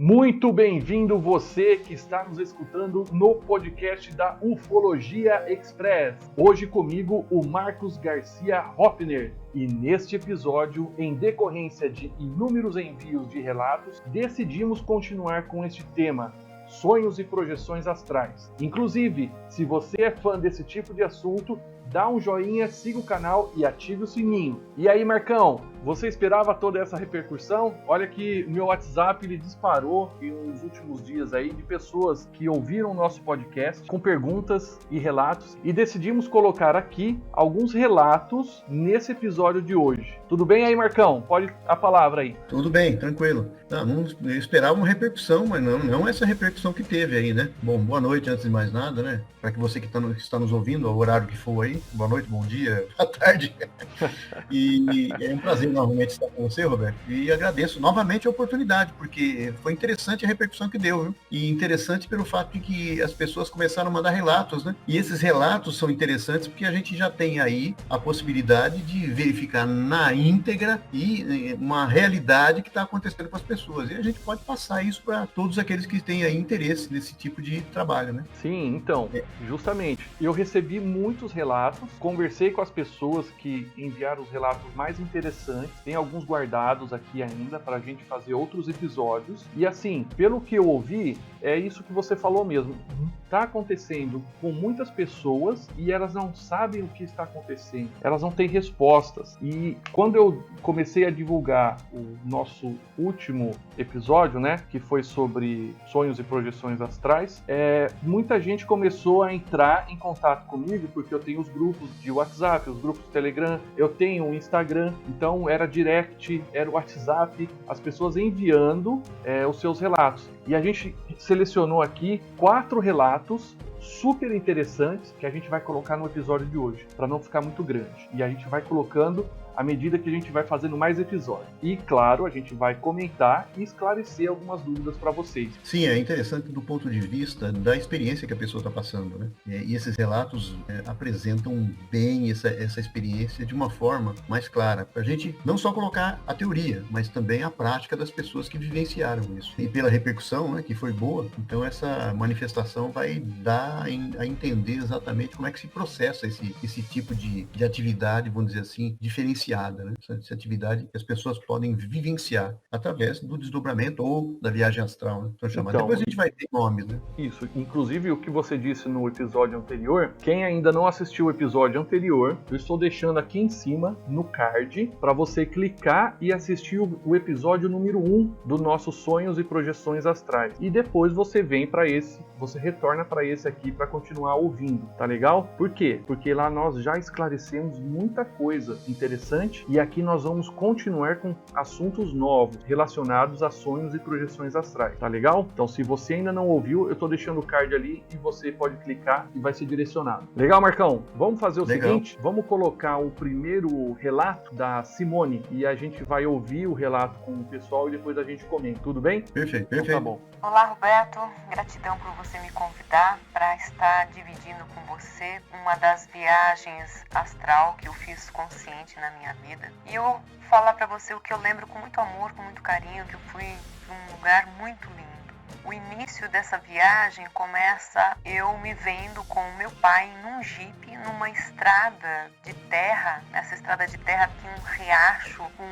Muito bem-vindo você que está nos escutando no podcast da Ufologia Express. Hoje comigo o Marcos Garcia Hoppner. E neste episódio, em decorrência de inúmeros envios de relatos, decidimos continuar com este tema, sonhos e projeções astrais. Inclusive, se você é fã desse tipo de assunto, dá um joinha, siga o canal e ative o sininho. E aí, Marcão, você esperava toda essa repercussão? Olha que o meu WhatsApp ele disparou nos últimos dias aí de pessoas que ouviram o nosso podcast com perguntas e relatos e decidimos colocar aqui alguns relatos nesse episódio de hoje. Tudo bem aí, Marcão? Pode a palavra aí. Tudo bem, tranquilo. Não esperava uma repercussão, mas não essa repercussão que teve aí, né? Bom, boa noite antes de mais nada, né? Para que você que está nos ouvindo, ao horário que for aí, boa noite, bom dia, boa tarde. E é um prazer novamente estar com você, Roberto. E agradeço novamente a oportunidade, porque foi interessante a repercussão que deu, viu? E interessante pelo fato de que as pessoas começaram a mandar relatos, né? E esses relatos são interessantes porque a gente já tem aí a possibilidade de verificar na íntegra e uma realidade que está acontecendo com as pessoas. E a gente pode passar isso para todos aqueles que têm aí interesse nesse tipo de trabalho, né? Sim, então, justamente. Eu recebi muitos relatos, conversei com as pessoas que enviaram os relatos mais interessantes, tem alguns guardados aqui ainda para a gente fazer outros episódios. E assim, pelo que eu ouvi, é isso que você falou mesmo. Está acontecendo com muitas pessoas e elas não sabem o que está acontecendo. Elas não têm respostas. E quando eu comecei a divulgar o nosso último episódio, né, que foi sobre sonhos e projeções astrais, muita gente começou a entrar em contato comigo porque eu tenho os grupos de WhatsApp, os grupos de Telegram, eu tenho o Instagram, então era direct, era o WhatsApp, as pessoas enviando os seus relatos. E a gente selecionou aqui 4 relatos super interessantes que a gente vai colocar no episódio de hoje, para não ficar muito grande. E a gente vai colocando à medida que a gente vai fazendo mais episódios. E, claro, a gente vai comentar e esclarecer algumas dúvidas para vocês. Sim, é interessante do ponto de vista da experiência que a pessoa está passando, né? E esses relatos apresentam bem essa experiência de uma forma mais clara, para a gente não só colocar a teoria, mas também a prática das pessoas que vivenciaram isso. E pela repercussão, né, que foi boa, então essa manifestação vai dar a entender exatamente como é que se processa esse tipo de atividade, vamos dizer assim, diferenciada. Né? Essa atividade que as pessoas podem vivenciar através do desdobramento ou da viagem astral, né? Então, depois a gente vai ter nomes, né? Isso, inclusive o que você disse no episódio anterior, quem ainda não assistiu o episódio anterior, eu estou deixando aqui em cima, no card, para você clicar e assistir o episódio número 1 do nosso Sonhos e Projeções Astrais. E depois você vem para esse, você retorna para esse aqui para continuar ouvindo, tá legal? Por quê? Porque lá nós já esclarecemos muita coisa interessante e aqui nós vamos continuar com assuntos novos relacionados a sonhos e projeções astrais, tá legal? Então se você ainda não ouviu, eu tô deixando o card ali e você pode clicar e vai ser direcionado. Legal, Marcão? Vamos fazer o seguinte, vamos colocar o primeiro relato da Simone e a gente vai ouvir o relato com o pessoal e depois a gente comenta, tudo bem? Perfeito. Então, tá bom. Olá, Roberto, gratidão por você me convidar para estar dividindo com você uma das viagens astral que eu fiz consciente na minha vida. E eu vou falar para você o que eu lembro com muito amor, com muito carinho, que eu fui para um lugar muito lindo. O início dessa viagem começa eu me vendo com o meu pai num jipe, numa estrada de terra. Nessa estrada de terra tinha um riacho com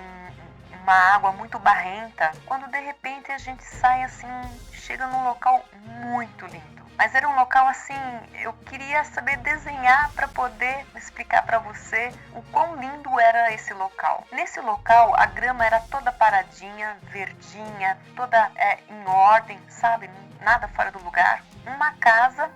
uma água muito barrenta, quando de repente a gente sai assim, chega num local muito lindo. Mas era um local assim, eu queria saber desenhar para poder explicar para você o quão lindo era esse local. Nesse local, a grama era toda paradinha, verdinha, toda em ordem, sabe? Nada fora do lugar. Uma casa,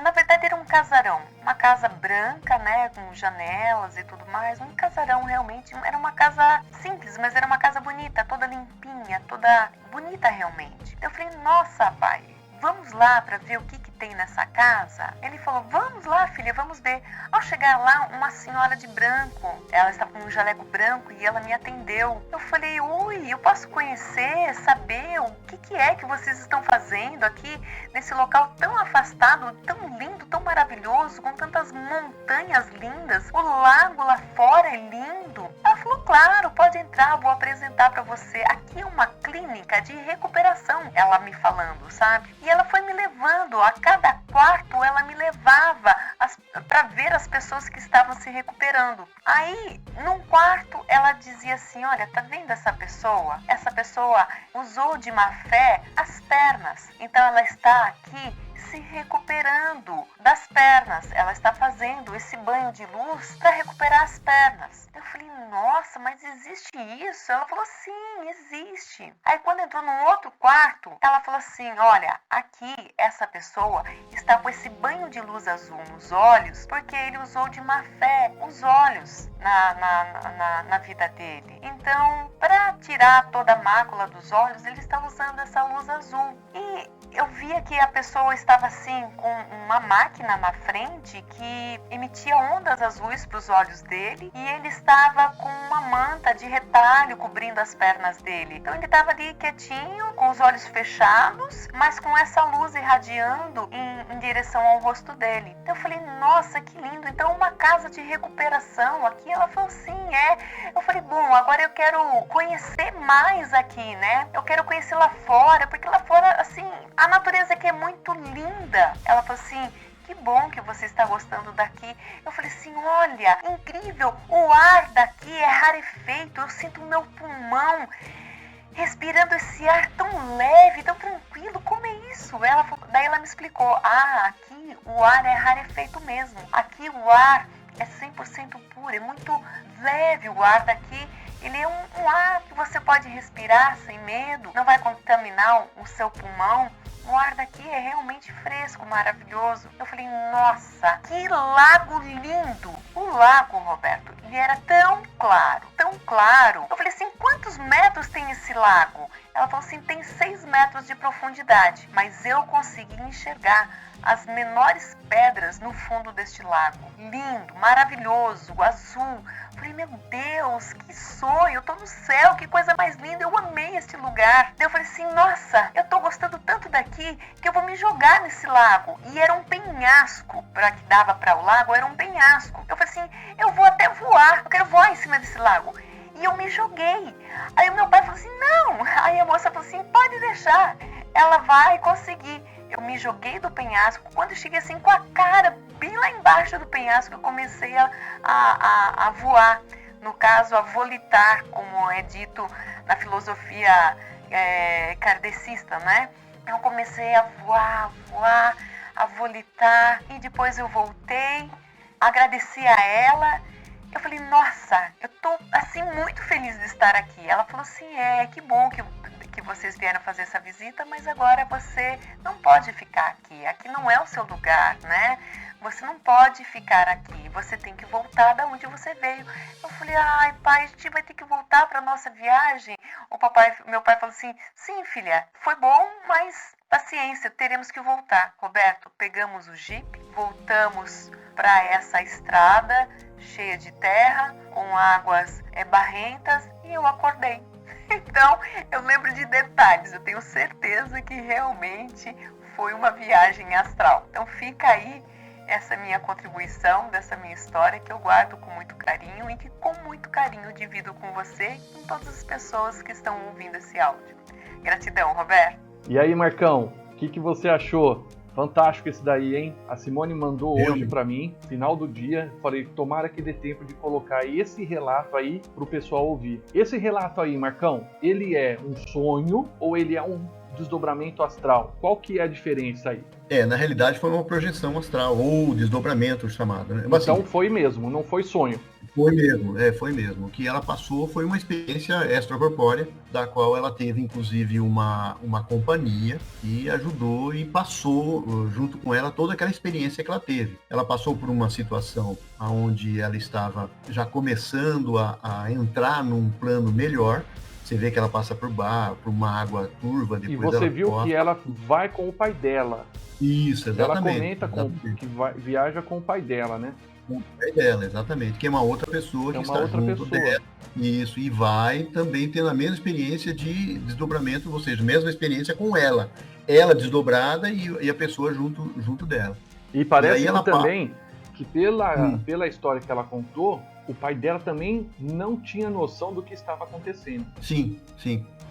na verdade era um casarão, uma casa branca, né, com janelas e tudo mais, um casarão realmente, era uma casa simples, mas era uma casa bonita, toda limpinha, toda bonita realmente. Eu falei, nossa, pai, vamos lá para ver o que tem nessa casa? Ele falou, vamos lá, filha, vamos ver. Ao chegar lá, uma senhora de branco, ela estava com um jaleco branco e ela me atendeu. Eu falei, oi, eu posso conhecer, saber o que é que vocês estão fazendo aqui nesse local tão afastado, tão lindo, tão maravilhoso, com tantas montanhas lindas, o lago lá fora é lindo. Ela falou, claro, pode entrar, vou apresentar para você. Aqui é uma clínica de recuperação, ela me falando, sabe? E ela foi me levando, a cada quarto ela me levava para ver as pessoas que estavam se recuperando. Aí, num quarto, ela dizia assim, olha, tá vendo essa pessoa? Essa pessoa usou de má fé as pernas, então ela está aqui se recuperando das pernas. Ela está fazendo esse banho de luz para recuperar as pernas. Eu falei, nossa, mas existe isso? Ela falou, sim, existe. Aí quando entrou num outro quarto, ela falou assim, olha, aqui essa pessoa está com esse banho de luz azul nos olhos porque ele usou de má fé os olhos na vida dele. Então, para tirar toda a mácula dos olhos, ele está usando essa luz azul. E eu via que a pessoa estava assim com uma máquina na frente que emitia ondas azuis para os olhos dele e ele estava com uma manta de retalho cobrindo as pernas dele. Então ele estava ali quietinho, com os olhos fechados, mas com essa luz irradiando em direção ao rosto dele. Então eu falei, nossa, que lindo, então uma casa de recuperação aqui. Ela falou, sim, é. Eu falei, bom, agora eu quero conhecer mais aqui, né? Eu quero conhecer lá fora, porque lá fora, assim, a natureza aqui é muito linda. Ela falou assim, que bom que você está gostando daqui. Eu falei assim, olha, incrível, o ar daqui é rarefeito, eu sinto o meu pulmão respirando esse ar tão leve, tão tranquilo, como é isso? Daí ela me explicou, aqui o ar é rarefeito mesmo, aqui o ar é 100% puro, é muito leve o ar daqui. Ele é um ar que você pode respirar sem medo, não vai contaminar o seu pulmão. O ar daqui é realmente fresco, maravilhoso. Eu falei, nossa, que lago lindo! O lago, Roberto, ele era tão claro, tão claro. Eu falei assim, quantos metros tem esse lago? Ela falou assim, tem 6 metros de profundidade, mas eu consegui enxergar as menores pedras no fundo deste lago. Lindo, maravilhoso, azul. Eu falei, meu Deus, que sonho, eu tô no céu, que coisa mais linda, eu amei este lugar. Daí eu falei assim, nossa, eu tô gostando tanto daqui que eu vou me jogar nesse lago. E era um penhasco, para que dava para o lago, era um penhasco. Eu falei assim, eu vou até voar, eu quero voar em cima desse lago. E eu me joguei. Aí o meu pai falou assim, não. Aí a moça falou assim, pode deixar, ela vai conseguir. Eu me joguei do penhasco. Quando eu cheguei assim com a cara bem lá embaixo do penhasco, eu comecei a voar. No caso, a volitar, como é dito na filosofia kardecista, né? Eu comecei a voar, a volitar. E depois eu voltei, agradeci a ela. Eu falei, nossa, eu tô assim muito feliz de estar aqui. Ela falou assim, que bom que vocês vieram fazer essa visita, mas agora você não pode ficar aqui. Aqui não é o seu lugar, né? Você não pode ficar aqui. Você tem que voltar da onde você veio. Eu falei, ai pai, a gente vai ter que voltar para nossa viagem. Meu pai falou assim, sim filha, foi bom, mas paciência, teremos que voltar. Roberto, pegamos o Jeep, voltamos para essa estrada cheia de terra, com águas barrentas, e eu acordei. Então, eu lembro de detalhes, eu tenho certeza que realmente foi uma viagem astral. Então, fica aí essa minha contribuição, dessa minha história, que eu guardo com muito carinho e que com muito carinho divido com você e com todas as pessoas que estão ouvindo esse áudio. Gratidão, Roberto. E aí, Marcão, o que você achou? Fantástico esse daí, hein? A Simone mandou hoje pra mim, final do dia. Falei, tomara que dê tempo de colocar esse relato aí pro pessoal ouvir. Esse relato aí, Marcão, ele é um sonho ou ele é um desdobramento astral? Qual que é a diferença aí? Na realidade foi uma projeção astral, ou desdobramento chamado, né? Então assim, foi mesmo, não foi sonho. Foi mesmo. O que ela passou foi uma experiência extracorpórea, da qual ela teve, inclusive, uma companhia que ajudou e passou junto com ela toda aquela experiência que ela teve. Ela passou por uma situação onde ela estava já começando a entrar num plano melhor, Você vê que ela passa por uma água turva, E depois você ela viu corre. que ela vai com o pai dela. Isso, Ela exatamente. comenta que viaja com o pai dela, né? Com o pai dela, exatamente. Que é uma outra pessoa É que uma está outra junto pessoa. dela. Isso, e vai também tendo a mesma experiência de desdobramento, ou seja, mesma experiência com ela. Ela desdobrada e a pessoa junto dela. E parece E aí ela que também, que Hum. pela história que ela contou, o pai dela também não tinha noção do que estava acontecendo. Sim.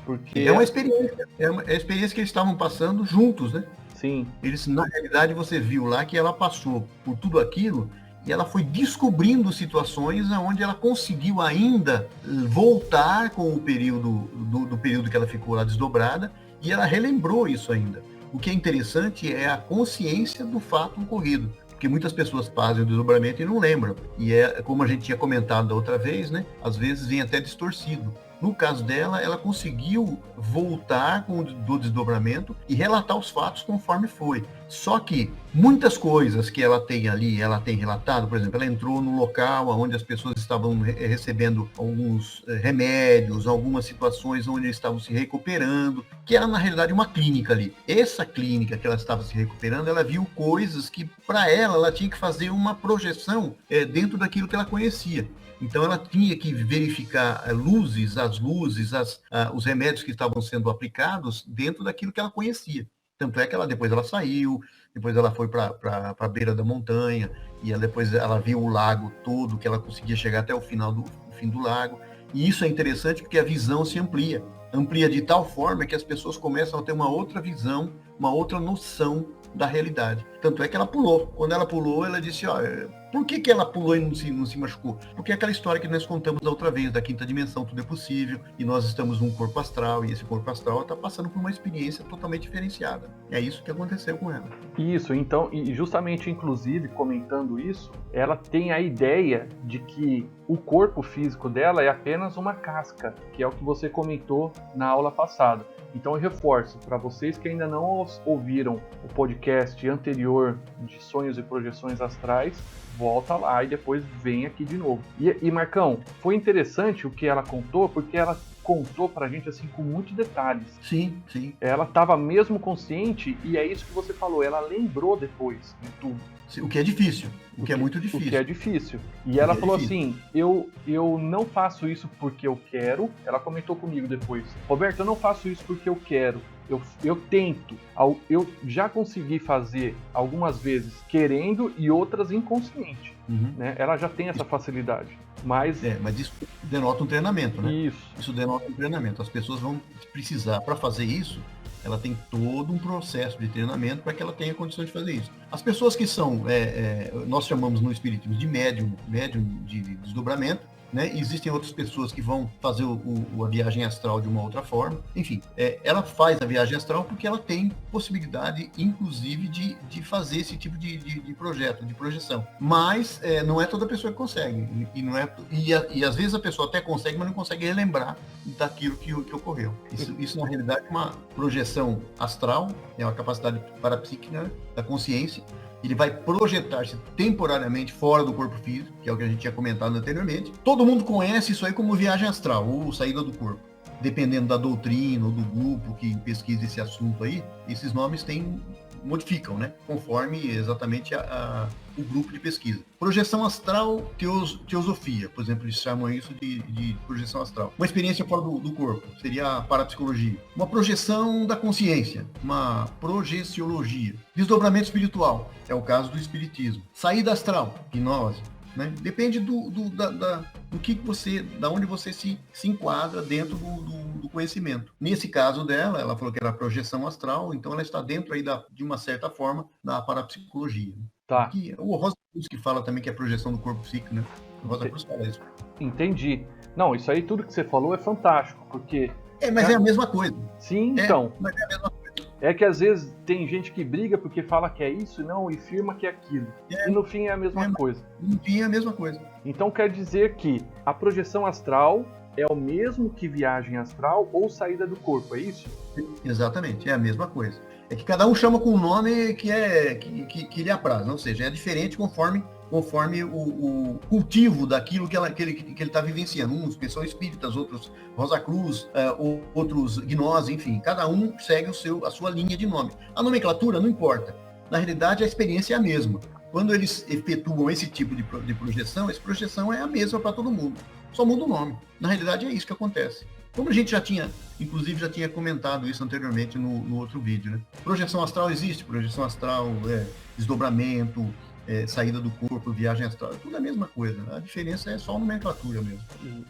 Porque, É uma experiência, é a experiência que eles estavam passando juntos, né? sim, Eles, na realidade, você viu lá que ela passou por tudo aquilo e ela foi descobrindo situações onde ela conseguiu ainda voltar com o período do período que ela ficou lá desdobrada, e ela relembrou isso ainda. O que é interessante é a consciência do fato ocorrido, porque muitas pessoas fazem o desdobramento e não lembram. E é como a gente tinha comentado da outra vez, né? Às vezes vem até distorcido. No caso dela, ela conseguiu voltar do desdobramento e relatar os fatos conforme foi. Só que muitas coisas que ela tem ali, ela tem relatado, por exemplo, ela entrou no local onde as pessoas estavam recebendo alguns remédios, algumas situações onde eles estavam se recuperando, que era na realidade uma clínica ali. Essa clínica que ela estava se recuperando, ela viu coisas que para ela tinha que fazer uma projeção dentro daquilo que ela conhecia. Então ela tinha que verificar as luzes, os remédios que estavam sendo aplicados dentro daquilo que ela conhecia. Tanto é que depois ela saiu, depois ela foi para a beira da montanha, e depois ela viu o lago todo, que ela conseguia chegar até o fim do lago. E isso é interessante porque a visão se amplia de tal forma que as pessoas começam a ter uma outra visão, uma outra noção da realidade. Tanto é que ela pulou. Quando ela pulou, ela disse, por que ela pulou e não se machucou? Porque é aquela história que nós contamos da outra vez, da quinta dimensão, tudo é possível, e nós estamos num corpo astral, e esse corpo astral está passando por uma experiência totalmente diferenciada. É isso que aconteceu com ela. Isso, então, e justamente, inclusive, comentando isso, ela tem a ideia de que o corpo físico dela é apenas uma casca, que é o que você comentou na aula passada. Então eu reforço, para vocês que ainda não ouviram o podcast anterior de sonhos e projeções astrais, volta lá e depois vem aqui de novo. E Marcão, foi interessante o que ela contou, porque ela contou pra gente assim com muitos detalhes. Sim. Ela estava mesmo consciente, e é isso que você falou, ela lembrou depois de tudo. O que é difícil, o que é muito difícil. O que é difícil. E ela falou assim, eu não faço isso porque eu quero. Ela comentou comigo depois, Roberto, eu não faço isso porque eu quero. Eu tento. Eu já consegui fazer algumas vezes querendo e outras inconsciente. Né? Ela já tem essa facilidade. Mas isso denota um treinamento, né? Isso denota um treinamento. As pessoas vão precisar, para fazer isso, ela tem todo um processo de treinamento para que ela tenha condições de fazer isso. As pessoas que são, nós chamamos no espiritismo de médium de desdobramento, né? Existem outras pessoas que vão fazer a viagem astral de uma outra forma. Enfim, ela faz a viagem astral porque ela tem possibilidade, inclusive, de fazer esse tipo de projeto, de projeção. Mas não é toda pessoa que consegue. E às vezes a pessoa até consegue, mas não consegue relembrar daquilo que ocorreu. Isso na realidade, é uma projeção astral, é uma capacidade parapsíquica, né, da consciência. Ele vai projetar-se temporariamente fora do corpo físico, que é o que a gente tinha comentado anteriormente. Todo mundo conhece isso aí como viagem astral, ou saída do corpo. Dependendo da doutrina ou do grupo que pesquisa esse assunto aí, esses nomes modificam, né? Conforme exatamente o grupo de pesquisa. Projeção astral, teosofia, por exemplo, eles chamam isso de projeção astral. Uma experiência fora do corpo, seria a parapsicologia. Uma projeção da consciência, uma projeciologia. Desdobramento espiritual, é o caso do espiritismo. Saída astral, gnose. Né? Depende do que você, da onde você se enquadra dentro do conhecimento. Nesse caso dela, ela falou que era projeção astral, então ela está dentro aí de uma certa forma da parapsicologia. Tá. O Rosa Cruz que fala também que é projeção do corpo psíquico, né? O Rosa Cruz fala isso. Entendi. Não, isso aí tudo que você falou é fantástico, porque... Mas é a mesma coisa. Sim, então. Mas é a mesma coisa. É que às vezes tem gente que briga porque fala que é isso e firma que é aquilo. E no fim é a mesma coisa. No fim é a mesma coisa. Então quer dizer que a projeção astral é o mesmo que viagem astral ou saída do corpo, é isso? Exatamente, é a mesma coisa. É que cada um chama com um nome que lhe apraz, ou seja, é diferente conforme conforme o cultivo daquilo que ele está vivenciando. Uns que são espíritas, outros Rosa Cruz, outros Gnose, enfim. Cada um segue a sua linha de nome. A nomenclatura não importa. Na realidade, a experiência é a mesma. Quando eles efetuam esse tipo de projeção, essa projeção é a mesma para todo mundo. Só muda o nome. Na realidade, é isso que acontece. Como a gente já tinha comentado isso anteriormente no outro vídeo, né? Projeção astral existe, projeção astral, desdobramento, saída do corpo, viagem astral, tudo a mesma coisa, né? A diferença é só a nomenclatura mesmo.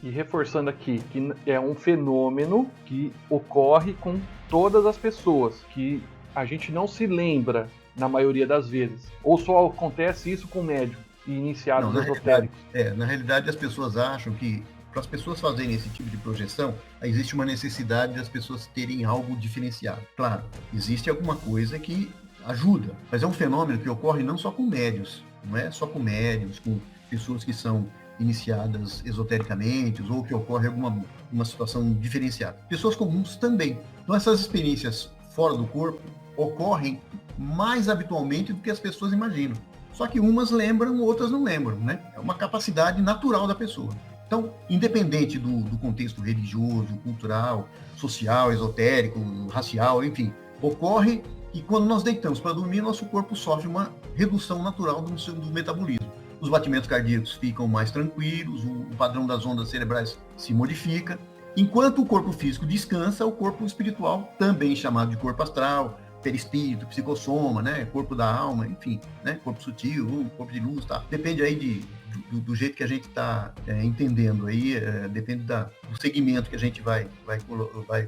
E reforçando aqui, que é um fenômeno que ocorre com todas as pessoas, que a gente não se lembra na maioria das vezes, ou só acontece isso com médium e iniciados esotéricos. Na realidade, as pessoas acham que para as pessoas fazerem esse tipo de projeção, existe uma necessidade das pessoas terem algo diferenciado. Claro, existe alguma coisa que ajuda, mas é um fenômeno que ocorre não só com médios, não é só com médios, com pessoas que são iniciadas esotericamente, ou que ocorre uma situação diferenciada. Pessoas comuns também. Então, essas experiências fora do corpo ocorrem mais habitualmente do que as pessoas imaginam. Só que umas lembram, outras não lembram, né? É uma capacidade natural da pessoa. Então, independente do contexto religioso, cultural, social, esotérico, racial, enfim, ocorre que quando nós deitamos para dormir, nosso corpo sofre uma redução natural do metabolismo. Os batimentos cardíacos ficam mais tranquilos, o padrão das ondas cerebrais se modifica. Enquanto o corpo físico descansa, o corpo espiritual, também chamado de corpo astral, perispírito, psicossoma, né, corpo da alma, enfim, né, corpo sutil, corpo de luz, tá? Depende aí do jeito que a gente está entendendo aí, depende do segmento que a gente vai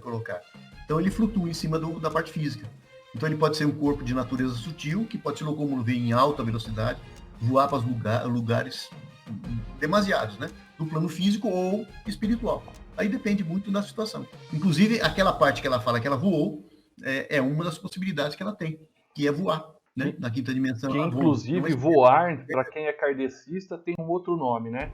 colocar. Então ele flutua em cima da parte física. Então ele pode ser um corpo de natureza sutil, que pode se locomover em alta velocidade, voar para os lugares demasiados, né, do plano físico ou espiritual. Aí depende muito da situação. Inclusive, aquela parte que ela fala que ela voou, é uma das possibilidades que ela tem, que é voar, né? Na quinta dimensão. Que inclusive voar, para quem é kardecista, tem um outro nome, né?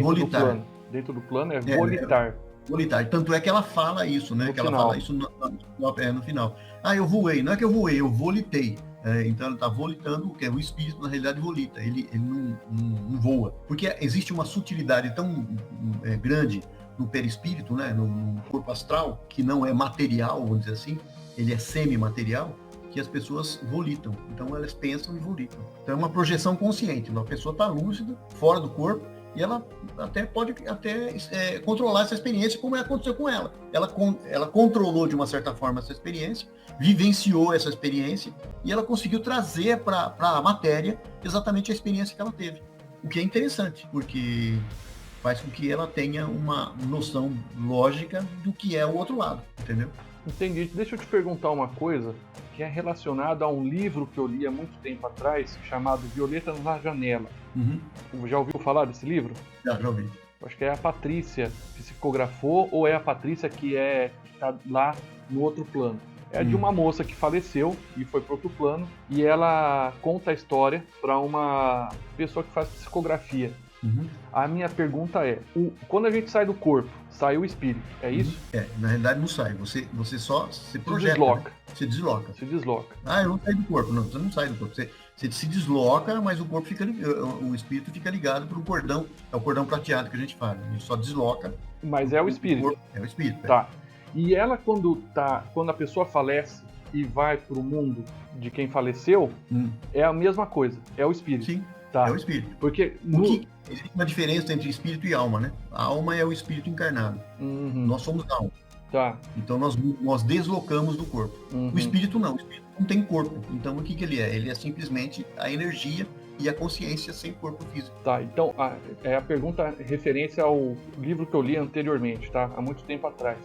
Volitar. Dentro do plano é volitar. Volitar. Tanto é que ela fala isso, né? Ela fala isso no final. Eu voei. Não é que eu voei, eu volitei. Então ela está volitando, que é o espírito, na realidade, volita. Ele não voa. Porque existe uma sutilidade tão grande no perispírito, né? No corpo astral, que não é material, vamos dizer assim, ele é semi-material, que as pessoas volitam. Então elas pensam e volitam. Então é uma projeção consciente. A pessoa está lúcida, fora do corpo, e ela pode controlar essa experiência, como aconteceu com ela. Ela controlou de uma certa forma essa experiência, vivenciou essa experiência, e ela conseguiu trazer para a matéria exatamente a experiência que ela teve. O que é interessante, porque faz com que ela tenha uma noção lógica do que é o outro lado, entendeu? Entendi. Deixa eu te perguntar uma coisa que é relacionada a um livro que eu li há muito tempo atrás, chamado Violeta na Janela. Uhum. Já ouviu falar desse livro? Já ouvi. Acho que é a Patrícia que psicografou, ou é a Patrícia que está lá no outro plano. É de uma moça que faleceu e foi para outro plano, e ela conta a história para uma pessoa que faz psicografia. Uhum. A minha pergunta é, quando a gente sai do corpo, sai o espírito, é isso? Na realidade não sai, você só se projeta. Desloca. Né? Se desloca. Se desloca. Eu não saio do corpo. Não, você não sai do corpo. Você se desloca, mas o corpo o espírito fica ligado para um cordão, é o cordão prateado que a gente fala. Ele só desloca. Mas é o espírito. É o espírito. Tá. E ela, quando a pessoa falece e vai para o mundo de quem faleceu, é a mesma coisa, é o espírito. Sim, tá. É o espírito. Porque existe uma diferença entre espírito e alma, né? A alma é o espírito encarnado. Nós somos alma. Tá. Então nós deslocamos do corpo. O espírito não. O espírito não tem corpo. Então o que ele é? Ele é simplesmente a energia e a consciência sem corpo físico. Tá, então a pergunta referência ao livro que eu li anteriormente, tá? Há muito tempo atrás.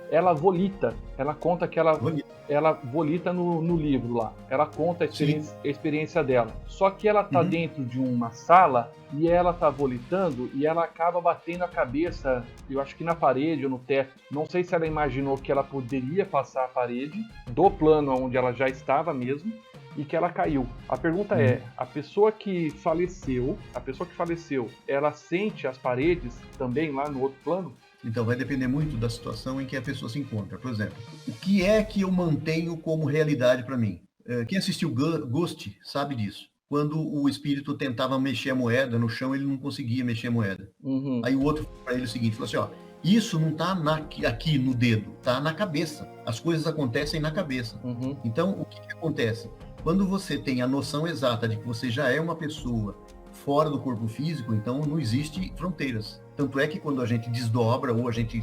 Ela volita, ela conta que ela volita no livro lá. Ela conta a experiência dela. Só que ela tá dentro de uma sala e ela tá volitando e ela acaba batendo a cabeça, eu acho que na parede ou no teto. Não sei se ela imaginou que ela poderia passar a parede do plano onde ela já estava mesmo e que ela caiu. A pergunta é, a pessoa que faleceu, ela sente as paredes também lá no outro plano? Então, vai depender muito da situação em que a pessoa se encontra. Por exemplo, o que é que eu mantenho como realidade para mim? Quem assistiu Ghost sabe disso. quando o espírito tentava mexer a moeda no chão, ele não conseguia mexer a moeda. Uhum. Aí o outro falou para ele o seguinte, falou assim, ó, isso não está aqui no dedo, está na cabeça. As coisas acontecem na cabeça. Uhum. Então, o que acontece? Quando você tem a noção exata de que você já é uma pessoa fora do corpo físico, então não existe fronteiras. Tanto é que quando a gente desdobra ou a gente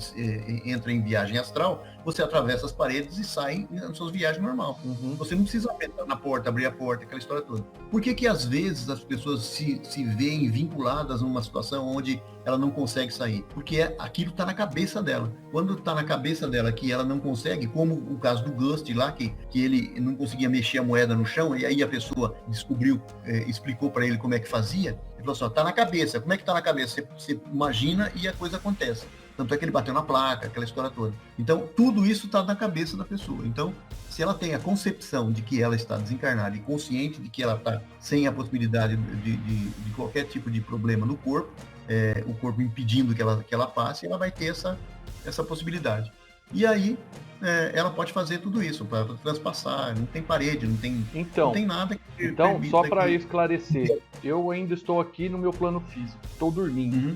entra em viagem astral, você atravessa as paredes e sai nas suas viagens normal. Uhum. Você não precisa entrar na porta, abrir a porta, aquela história toda. Por que às vezes as pessoas se veem vinculadas numa situação onde ela não consegue sair? Porque aquilo está na cabeça dela. Quando está na cabeça dela que ela não consegue, como o caso do Gust lá, que ele não conseguia mexer a moeda no chão, e aí a pessoa descobriu, explicou para ele como é que fazia, ele falou assim, está na cabeça. Como é que está na cabeça? Você imagina e a coisa acontece. Tanto é que ele bateu na placa, aquela história toda. Então, tudo isso está na cabeça da pessoa. Então, se ela tem a concepção de que ela está desencarnada e consciente de que ela está sem a possibilidade de qualquer tipo de problema no corpo, o corpo impedindo que ela passe, ela vai ter essa possibilidade. E aí, ela pode fazer tudo isso, para transpassar, não tem parede, não tem nada que Então, só para esclarecer, eu ainda estou aqui no meu plano físico, estou dormindo. Uhum.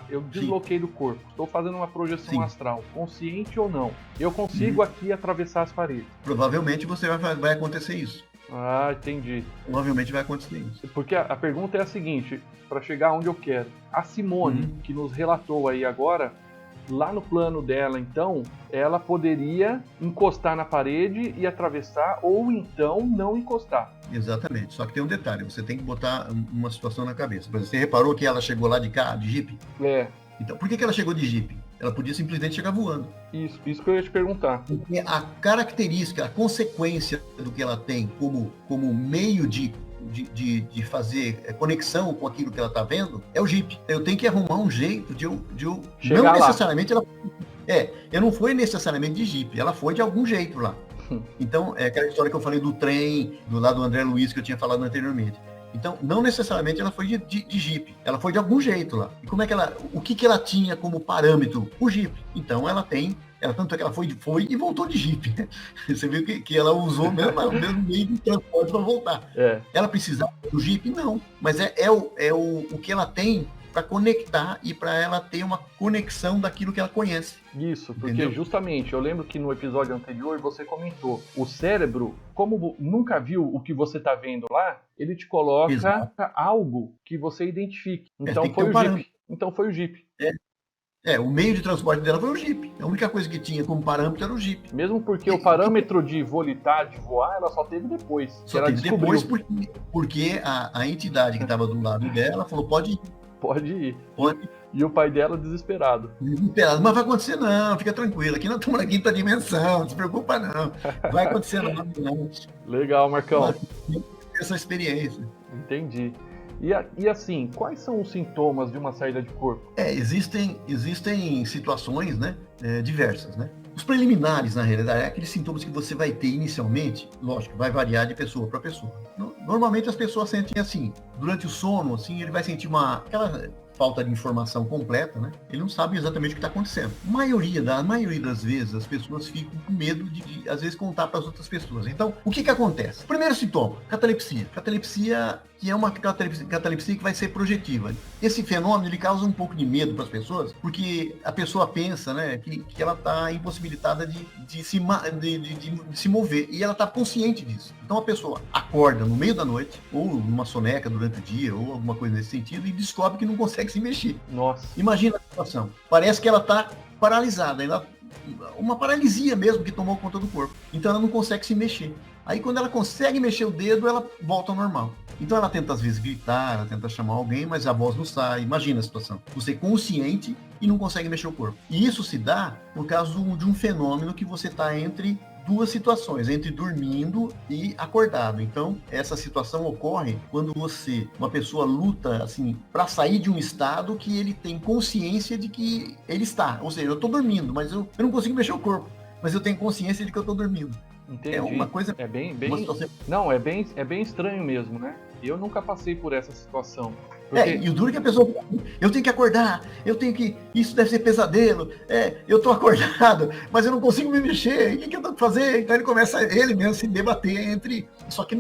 Eu desloquei do corpo, estou fazendo uma projeção astral, consciente ou não. Eu consigo aqui atravessar as paredes. Provavelmente você vai acontecer isso. Ah, entendi. Provavelmente vai acontecer isso. Porque a pergunta é a seguinte, para chegar onde eu quero. A Simone, que nos relatou aí agora, lá no plano dela, então, ela poderia encostar na parede e atravessar, ou então não encostar. Exatamente. Só que tem um detalhe, você tem que botar uma situação na cabeça. Por exemplo, você reparou que ela chegou lá de carro, de jipe? É. Então, por que ela chegou de jipe? Ela podia simplesmente chegar voando. Isso que eu ia te perguntar. Porque a característica, a consequência do que ela tem como meio de fazer conexão com aquilo que ela está vendo é o Jeep. Eu tenho que arrumar um jeito de eu chegar não lá. Necessariamente ela eu não fui necessariamente de Jeep, ela foi de algum jeito lá. Então, é aquela história que eu falei do trem, do lado do André Luiz, que eu tinha falado anteriormente. Então, não necessariamente ela foi de Jeep, ela foi de algum jeito lá. E como é que o que ela tinha como parâmetro? O Jeep. Então, tanto é que ela foi e voltou de Jeep. Você viu que ela usou o mesmo meio de transporte para voltar. Ela precisava do Jeep? Não. Mas o que ela tem para conectar e para ela ter uma conexão daquilo que ela conhece. Isso, porque entendeu? Justamente, eu lembro que no episódio anterior você comentou, o cérebro, como nunca viu o que você está vendo lá, ele te coloca algo que você identifique. Então foi o Jeep. Então foi o Jeep. O meio de transporte dela foi o Jeep. A única coisa que tinha como parâmetro era o Jeep. Mesmo porque o parâmetro de volitar, de voar, ela só teve depois. Só teve depois porque a entidade que estava do lado dela falou, pode ir. Pode ir. E o pai dela desesperado. Desesperado. Mas vai acontecer não, fica tranquilo. Aqui nós estamos na quinta dimensão, não se preocupa não. Vai acontecer não. Legal, Marcão. Essa experiência. Entendi. E assim, quais são os sintomas de uma saída de corpo? Existem situações, né, diversas, né? Os preliminares, na realidade, é aqueles sintomas que você vai ter inicialmente, lógico, vai variar de pessoa para pessoa. Normalmente as pessoas sentem assim, durante o sono, assim, ele vai sentir aquela falta de informação completa, né? Ele não sabe exatamente o que está acontecendo. A maioria das vezes, as pessoas ficam com medo de às vezes, contar para as outras pessoas. Então, o que acontece? Primeiro sintoma, catalepsia. Catalepsia, que é uma catalepsia que vai ser projetiva. Esse fenômeno, ele causa um pouco de medo para as pessoas, porque a pessoa pensa, né, que ela está impossibilitada de se mover, e ela está consciente disso. Então, a pessoa acorda no meio da noite, ou numa soneca durante o dia, ou alguma coisa nesse sentido, e descobre que não consegue se mexer. Nossa. Imagina a situação. Parece que ela está paralisada, uma paralisia mesmo que tomou conta do corpo. Então ela não consegue se mexer. Aí quando ela consegue mexer o dedo, ela volta ao normal. Então ela tenta às vezes gritar, ela tenta chamar alguém, mas a voz não sai. Imagina a situação. Você é consciente e não consegue mexer o corpo. E isso se dá por causa de um fenômeno que você está entre duas situações, entre dormindo e acordado. Então, essa situação ocorre quando uma pessoa luta, assim, para sair de um estado que ele tem consciência de que ele está. Ou seja, eu estou dormindo, mas eu não consigo mexer o corpo, mas eu tenho consciência de que eu estou dormindo. Entendi. É uma coisa... É bem... Não, é bem estranho mesmo, né? Eu nunca passei por essa situação. Porque... E o duro é que a pessoa... Eu tenho que acordar, isso deve ser pesadelo, eu tô acordado, mas eu não consigo me mexer, o que eu tenho que fazer? Então ele começa, ele mesmo, se debater entre... Só que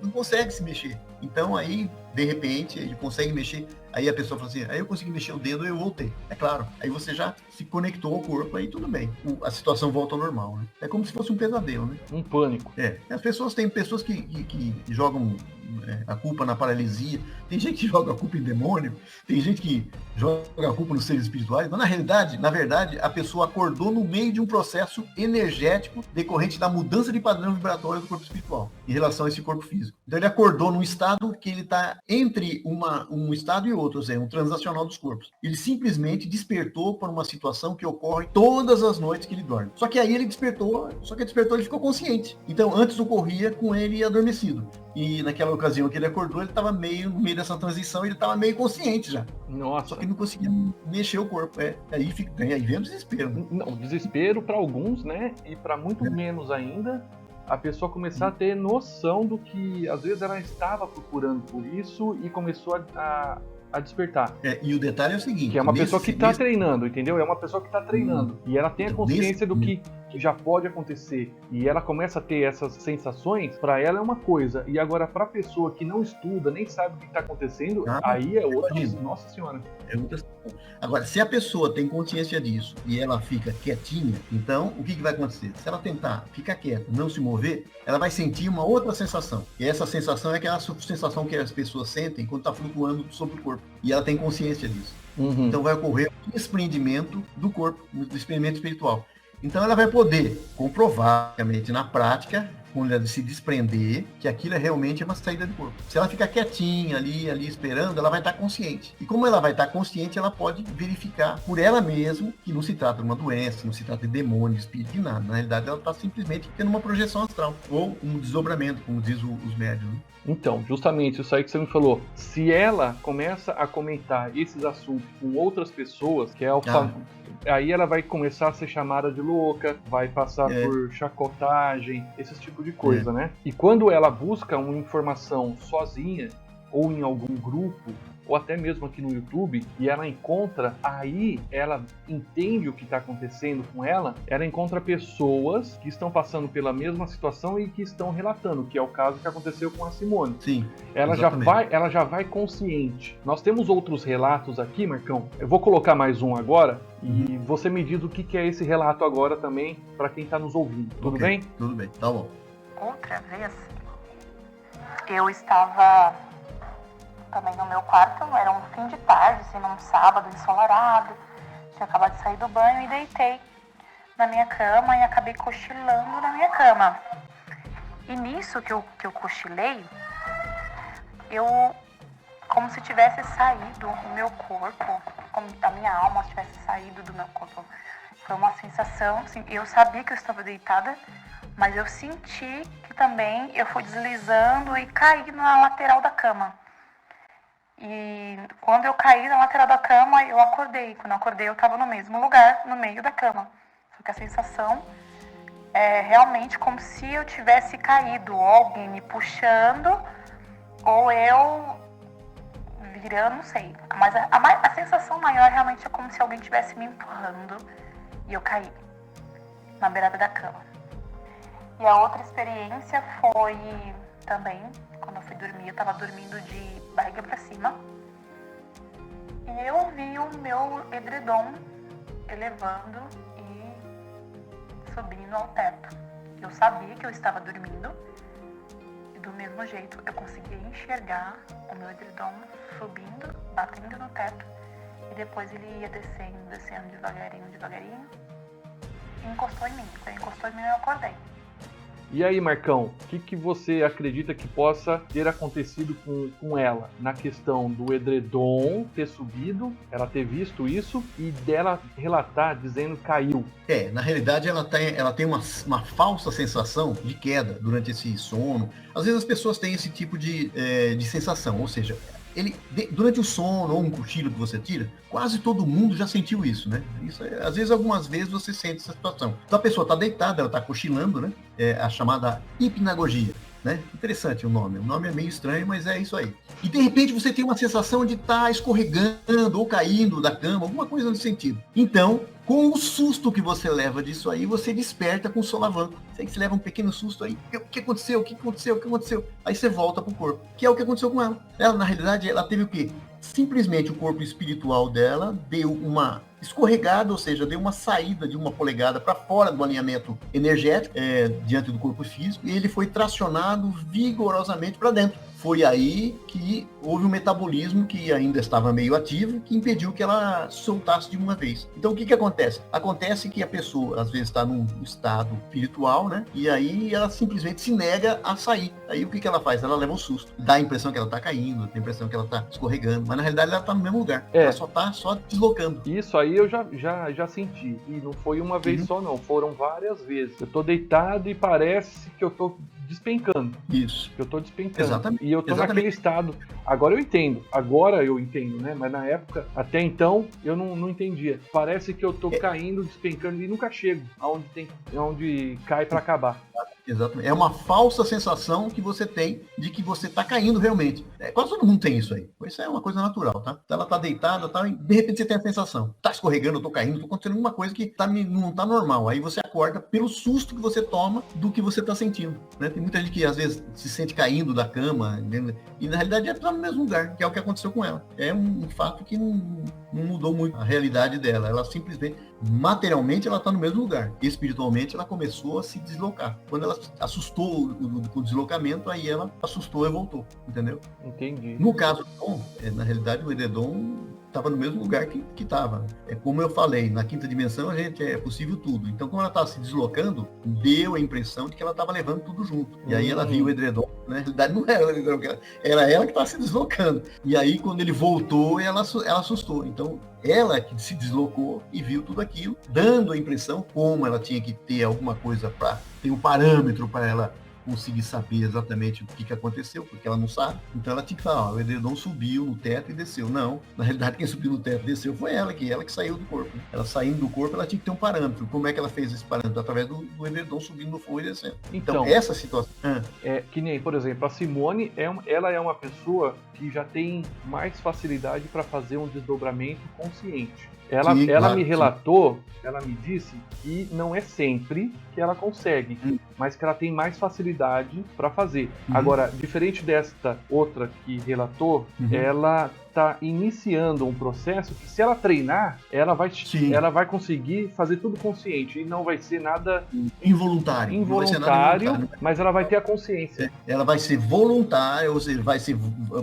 não consegue se mexer. Então aí, de repente, ele consegue mexer, aí a pessoa fala assim, aí eu consegui mexer o dedo, eu voltei. É claro, aí você já se conectou ao corpo, aí tudo bem. A situação volta ao normal, né? É como se fosse um pesadelo, né? Um pânico. Tem pessoas que jogam a culpa na paralisia, tem gente que joga a culpa em demônio, tem gente que joga a culpa nos seres espirituais, mas na verdade, a pessoa acordou no meio de um processo energético decorrente da mudança de padrão vibratório do corpo espiritual em relação a esse corpo físico. Então ele acordou num estado que ele está entre um estado e outro, ou seja, um transacional dos corpos. Ele simplesmente despertou para uma situação que ocorre todas as noites que ele dorme. Só que aí ele despertou, ele ficou consciente. Então antes ocorria com ele adormecido. E naquela ocasião que ele acordou, ele estava no meio dessa transição, ele estava meio consciente já. Nossa. Só que não conseguia mexer o corpo. Aí vem o desespero. Né? Não, desespero para alguns, né? E para muito menos ainda, a pessoa começar a ter noção do que às vezes ela estava procurando por isso e começou a despertar. E o detalhe é o seguinte... Que é uma pessoa que está treinando, entendeu? É uma pessoa que está treinando. E ela tem a consciência do que já pode acontecer. E ela começa a ter essas sensações, para ela é uma coisa. E agora, para a pessoa que não estuda, nem sabe o que está acontecendo, aí é outra... Nossa Senhora. É outra... Agora, se a pessoa tem consciência disso e ela fica quietinha, então, o que vai acontecer? Se ela tentar ficar quieta, não se mover, ela vai sentir uma outra sensação. E essa sensação é aquela sensação que as pessoas sentem quando está flutuando sobre o corpo. E ela tem consciência disso. Uhum. Então vai ocorrer o desprendimento do corpo, o desprendimento espiritual. Então ela vai poder comprovar, realmente, na prática, quando ela se desprender, que aquilo é realmente uma saída do corpo. Se ela ficar quietinha ali esperando, ela vai estar consciente. E como ela vai estar consciente, ela pode verificar por ela mesma que não se trata de uma doença, não se trata de demônio, de espírito, de nada. Na realidade, ela está simplesmente tendo uma projeção astral, ou um desdobramento, como diz os médiuns. Né? Então, justamente isso aí que você me falou. Se ela começa a comentar esses assuntos com outras pessoas, que é o aí ela vai começar a ser chamada de louca, vai passar por chacotagem, esse tipo de coisa, né? E quando ela busca uma informação sozinha, ou em algum grupo, ou até mesmo aqui no YouTube, e ela encontra, aí ela entende o que está acontecendo com ela encontra pessoas que estão passando pela mesma situação e que estão relatando, que é o caso que aconteceu com a Simone. Sim, ela já vai consciente. Nós temos outros relatos aqui, Marcão. Eu vou colocar mais um agora, e você me diz o que é esse relato agora também, para quem está nos ouvindo. Tudo bem? Tudo bem, tá bom. Outra vez, eu estava também no meu quarto, era um fim de tarde, assim, num sábado ensolarado. Tinha acabado de sair do banho e deitei na minha cama e acabei cochilando na minha cama. E nisso que eu cochilei, como se tivesse saído o meu corpo, como a minha alma tivesse saído do meu corpo. Foi uma sensação, assim, eu sabia que eu estava deitada, mas eu senti que também eu fui deslizando e caí na lateral da cama. E quando eu caí na lateral da cama, eu acordei. Quando eu acordei, eu estava no mesmo lugar, no meio da cama. Só que a sensação é realmente como se eu tivesse caído, ou alguém me puxando, ou eu virando, não sei. Mas a sensação maior realmente é como se alguém estivesse me empurrando e eu caí na beirada da cama. E a outra experiência foi também, quando eu fui dormir, eu estava dormindo de barriga para cima. E eu vi o meu edredom elevando e subindo ao teto. Eu sabia que eu estava dormindo e do mesmo jeito eu conseguia enxergar o meu edredom subindo, batendo no teto e depois ele ia descendo devagarinho e encostou em mim. Quando encostou em mim eu acordei. E aí, Marcão, o que você acredita que possa ter acontecido com ela? Na questão do edredom ter subido, ela ter visto isso e dela relatar dizendo que caiu. Na realidade ela tem uma falsa sensação de queda durante esse sono. Às vezes as pessoas têm esse tipo de sensação, ou seja, durante o sono ou um cochilo que você tira, quase todo mundo já sentiu isso, né? Às vezes, algumas vezes você sente essa situação. Então a pessoa está deitada, ela está cochilando, né? É a chamada hipnagogia. né? Interessante o nome. O nome é meio estranho, mas é isso aí. E de repente você tem uma sensação de estar escorregando ou caindo da cama, alguma coisa nesse sentido. Então, com o susto que você leva disso aí, você desperta com solavanco. Você leva um pequeno susto aí. O que aconteceu? O que aconteceu? O que aconteceu? Aí você volta pro corpo. Que é o que aconteceu com ela. Ela, na realidade, ela teve o quê? Simplesmente o corpo espiritual dela deu uma escorregada, ou seja, deu uma saída de uma polegada para fora do alinhamento energético diante do corpo físico, e ele foi tracionado vigorosamente para dentro. Foi aí que houve um metabolismo que ainda estava meio ativo, que impediu que ela soltasse de uma vez. Então, o que acontece? Acontece que a pessoa, às vezes, está num estado espiritual, né? E aí ela simplesmente se nega a sair. Aí o que ela faz? Ela leva um susto. Dá a impressão que ela está caindo, tem a impressão que ela está escorregando, mas na realidade ela está no mesmo lugar. Ela só está deslocando. Isso aí eu já senti. E não foi uma vez só, não. Foram várias vezes. Eu tô deitado e parece que eu tô despencando. Isso. Eu tô despencando. Exatamente. E eu tô naquele estado. Agora eu entendo, né? Mas na época, até então, eu não entendia. Parece que eu tô caindo, despencando e nunca chego aonde cai para acabar. Exatamente. É uma falsa sensação que você tem de que você está caindo realmente. Quase todo mundo tem isso aí. Isso é uma coisa natural, tá? Ela tá deitada, tá, e de repente você tem a sensação. Tá escorregando, eu tô caindo, tô acontecendo alguma coisa que não tá normal. Aí você acorda pelo susto que você toma do que você tá sentindo, né? Tem muita gente que às vezes se sente caindo da cama, né? E na realidade é no mesmo lugar, que é o que aconteceu com ela. É um fato que não mudou muito a realidade dela. Ela simplesmente, materialmente, ela está no mesmo lugar. Espiritualmente, ela começou a se deslocar. Quando ela assustou com o deslocamento, aí ela assustou e voltou, entendeu? Entendi. No caso, na realidade, o edredom estava no mesmo lugar que estava. É como eu falei, na quinta dimensão é possível tudo. Então, como ela estava se deslocando, deu a impressão de que ela estava levando tudo junto. E aí ela viu o edredom, né? Na realidade não era o edredom, era ela que estava se deslocando. E aí, quando ele voltou, ela assustou. Então, ela que se deslocou e viu tudo aquilo, dando a impressão como ela tinha que ter alguma coisa para ter um parâmetro para ela conseguir saber exatamente o que aconteceu, porque ela não sabe. Então ela tinha que falar, o edredom subiu no teto e desceu. Não, na realidade quem subiu no teto e desceu foi ela que saiu do corpo. Ela saindo do corpo, ela tinha que ter um parâmetro. Como é que ela fez esse parâmetro? Através do edredom subindo no fogo e descendo. Então essa situação... É que nem, por exemplo, a Simone, ela é uma pessoa que já tem mais facilidade para fazer um desdobramento consciente. Ela me relatou, ela me disse que não é sempre que ela consegue, mas que ela tem mais facilidade para fazer. Agora, diferente desta outra que relatou, ela está iniciando um processo que, se ela treinar, ela vai conseguir fazer tudo consciente e não vai ser nada involuntário, mas ela vai ter a consciência. Ela vai ser voluntária, ou seja, vai ser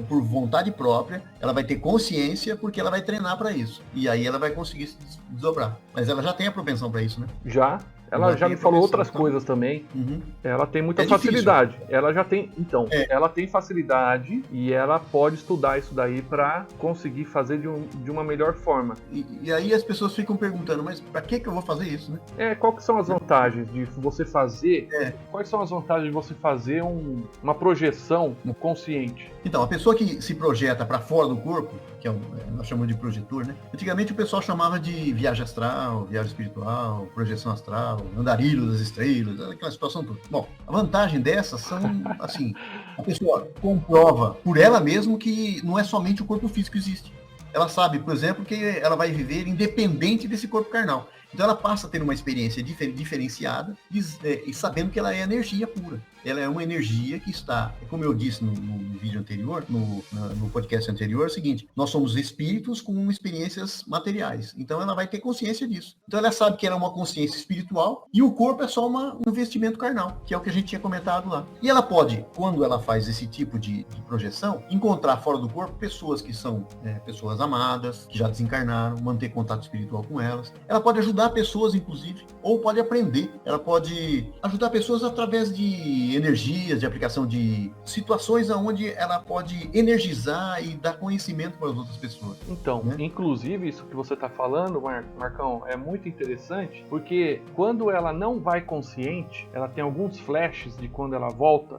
por vontade própria, ela vai ter consciência porque ela vai treinar para isso. E aí ela vai conseguir se desdobrar. Mas ela já tem a propensão para isso, né? Ela já me falou outras coisas também. Ela tem muita facilidade. Difícil. Ela já tem. Então, ela tem facilidade e ela pode estudar isso daí para conseguir fazer de uma melhor forma. E aí as pessoas ficam perguntando, mas para que eu vou fazer isso, né? Qual que são as vantagens de você fazer? Quais são as vantagens de você fazer uma projeção consciente? Então, a pessoa que se projeta para fora do corpo, que nós chamamos de projetor, né? Antigamente o pessoal chamava de viagem astral, viagem espiritual, projeção astral, andarilho das estrelas, aquela situação toda. Bom, a vantagem dessas são, assim, a pessoa comprova por ela mesma que não é somente o corpo físico que existe. Ela sabe, por exemplo, que ela vai viver independente desse corpo carnal. Então ela passa a ter uma experiência diferenciada e sabendo que ela é energia pura. Ela é uma energia que está, como eu disse no vídeo anterior, no podcast anterior, é o seguinte: nós somos espíritos com experiências materiais. Então ela vai ter consciência disso. Então ela sabe que ela é uma consciência espiritual e o corpo é só um investimento carnal, que é o que a gente tinha comentado lá. E ela pode, quando ela faz esse tipo de projeção, encontrar fora do corpo pessoas que são pessoas amadas, que já desencarnaram, manter contato espiritual com elas. Ela pode ajudar pessoas, inclusive, ou pode aprender. Ela pode ajudar pessoas através de energias, de aplicação de situações onde ela pode energizar e dar conhecimento para as outras pessoas. Então, né? Inclusive, isso que você está falando, Marcão, é muito interessante, porque quando ela não vai consciente, ela tem alguns flashes de quando ela volta,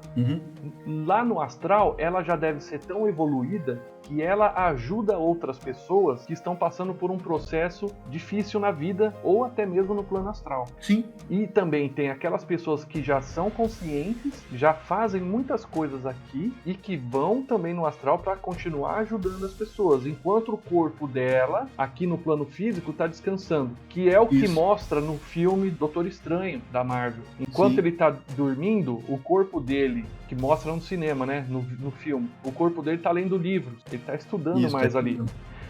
lá no astral, ela já deve ser tão evoluída que ela ajuda outras pessoas que estão passando por um processo difícil na vida ou até mesmo no plano astral. Sim. E também tem aquelas pessoas que já são conscientes, já fazem muitas coisas aqui e que vão também no astral para continuar ajudando as pessoas, enquanto o corpo dela, aqui no plano físico, está descansando, que é o que mostra no filme Doutor Estranho, da Marvel. Enquanto ele está dormindo, o corpo dele, que mostra no cinema, né, no filme, o corpo dele está lendo livros, ele está estudando mais ali.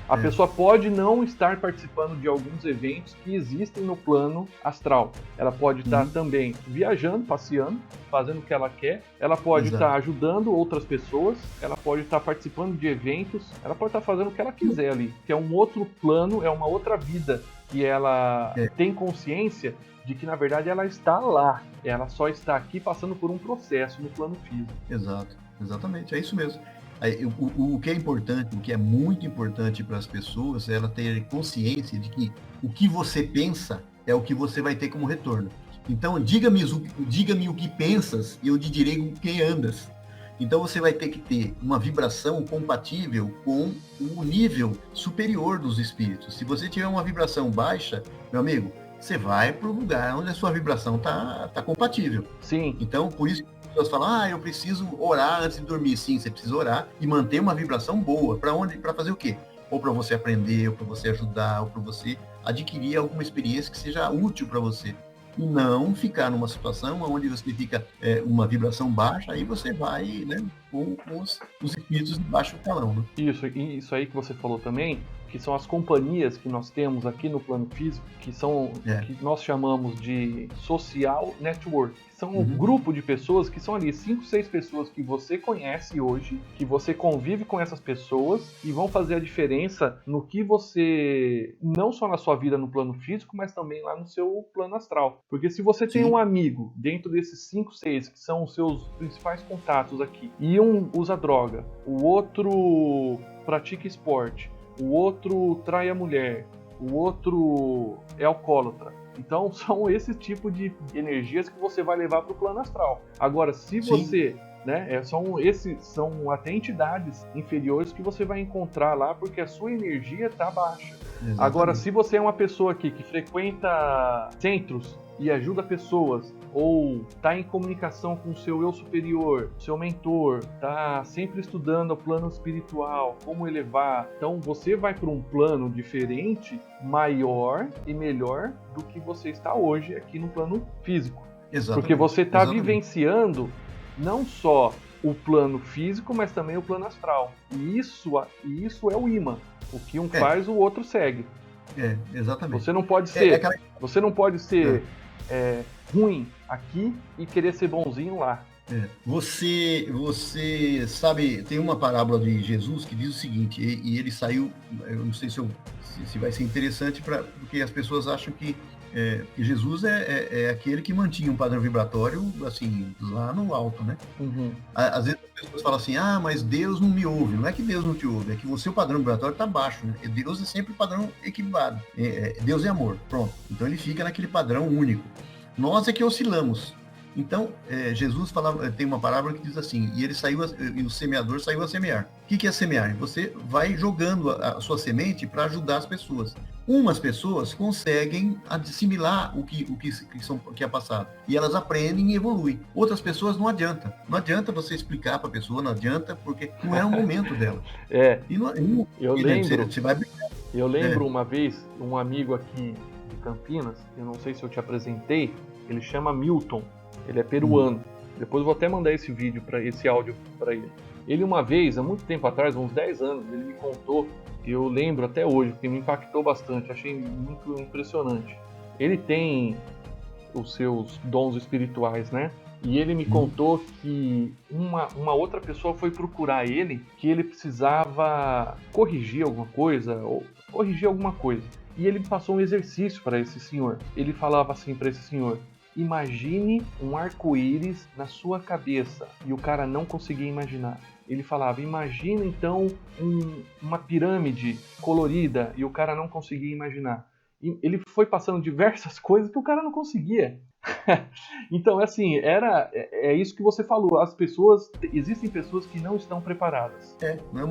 A pessoa pode não estar participando de alguns eventos que existem no plano astral. Ela pode estar também viajando, passeando, fazendo o que ela quer. Ela pode estar ajudando outras pessoas. Ela pode estar participando de eventos. Ela pode estar fazendo o que ela quiser ali. Que é um outro plano, é uma outra vida que ela tem consciência de que, na verdade, ela está lá. Ela só está aqui passando por um processo no plano físico. Exato, exatamente, é isso mesmo. O que é importante, o que é muito importante para as pessoas é ela ter consciência de que o que você pensa é o que você vai ter como retorno. Então, diga-me o que pensas e eu te direi com quem andas. Então, você vai ter que ter uma vibração compatível com o nível superior dos espíritos. Se você tiver uma vibração baixa, meu amigo, você vai para o lugar onde a sua vibração tá compatível. Sim. Então, por isso que as pessoas falam, eu preciso orar antes de dormir. Sim, você precisa orar e manter uma vibração boa. Para onde? Para fazer o quê? Ou para você aprender, ou para você ajudar, ou para você adquirir alguma experiência que seja útil para você. E não ficar numa situação onde você fica uma vibração baixa, aí você vai, né, com os espíritos de baixo calão. Né? Isso aí que você falou também, que são as companhias que nós temos aqui no plano físico, que são que nós chamamos de social network. São um grupo de pessoas que são ali 5, 6 pessoas que você conhece hoje, que você convive com essas pessoas e vão fazer a diferença no que você, não só na sua vida no plano físico, mas também lá no seu plano astral. Porque se você tem um amigo dentro desses 5, 6, que são os seus principais contatos aqui, e um usa droga, o outro pratica esporte, o outro trai a mulher, o outro é alcoólatra. Então são esse tipo de energias que você vai levar para o plano astral. Agora, se você, né, são até entidades inferiores que você vai encontrar lá porque a sua energia está baixa. Exatamente. Agora, se você é uma pessoa aqui que frequenta centros e ajuda pessoas, ou está em comunicação com o seu eu superior, seu mentor, está sempre estudando o plano espiritual, como elevar, então você vai para um plano diferente, maior e melhor do que você está hoje aqui no plano físico. Exatamente. Porque você está vivenciando não só o plano físico, mas também o plano astral. E isso é o imã. O que um faz, o outro segue. Exatamente. Você não pode ser, ruim aqui e querer ser bonzinho lá. Você sabe, tem uma parábola de Jesus que diz o seguinte, e ele saiu, eu não sei se vai ser interessante, porque as pessoas acham que Jesus é aquele que mantinha um padrão vibratório, assim, lá no alto, né? Uhum. Às vezes as pessoas falam assim, mas Deus não me ouve. Não é que Deus não te ouve, é que o seu padrão vibratório está baixo, né? Deus é sempre padrão equilibrado. Deus é amor, pronto. Então ele fica naquele padrão único. Nós é que oscilamos. Então, Jesus tem uma parábola que diz assim, e o semeador saiu a semear. O que é semear? Você vai jogando a sua semente para ajudar as pessoas. Umas pessoas conseguem assimilar o que é passado. E elas aprendem e evoluem. Outras pessoas não adianta. Não adianta você explicar para a pessoa, não adianta, porque não é o momento dela. Eu lembro uma vez, um amigo aqui de Campinas, eu não sei se eu te apresentei, ele chama Milton. Ele é peruano. Depois eu vou até mandar esse áudio para ele. Ele uma vez, há muito tempo atrás, uns 10 anos, ele me contou, e eu lembro até hoje, porque me impactou bastante, achei muito impressionante. Ele tem os seus dons espirituais, né? E ele me contou que uma outra pessoa foi procurar ele, que ele precisava corrigir alguma coisa, E ele passou um exercício para esse senhor. Ele falava assim para esse senhor: imagine um arco-íris na sua cabeça. E o cara não conseguia imaginar. Ele falava, imagina então uma pirâmide colorida. E o cara não conseguia imaginar. E ele foi passando diversas coisas que o cara não conseguia. Então, assim, é isso que você falou. Existem pessoas que não estão preparadas. Não é o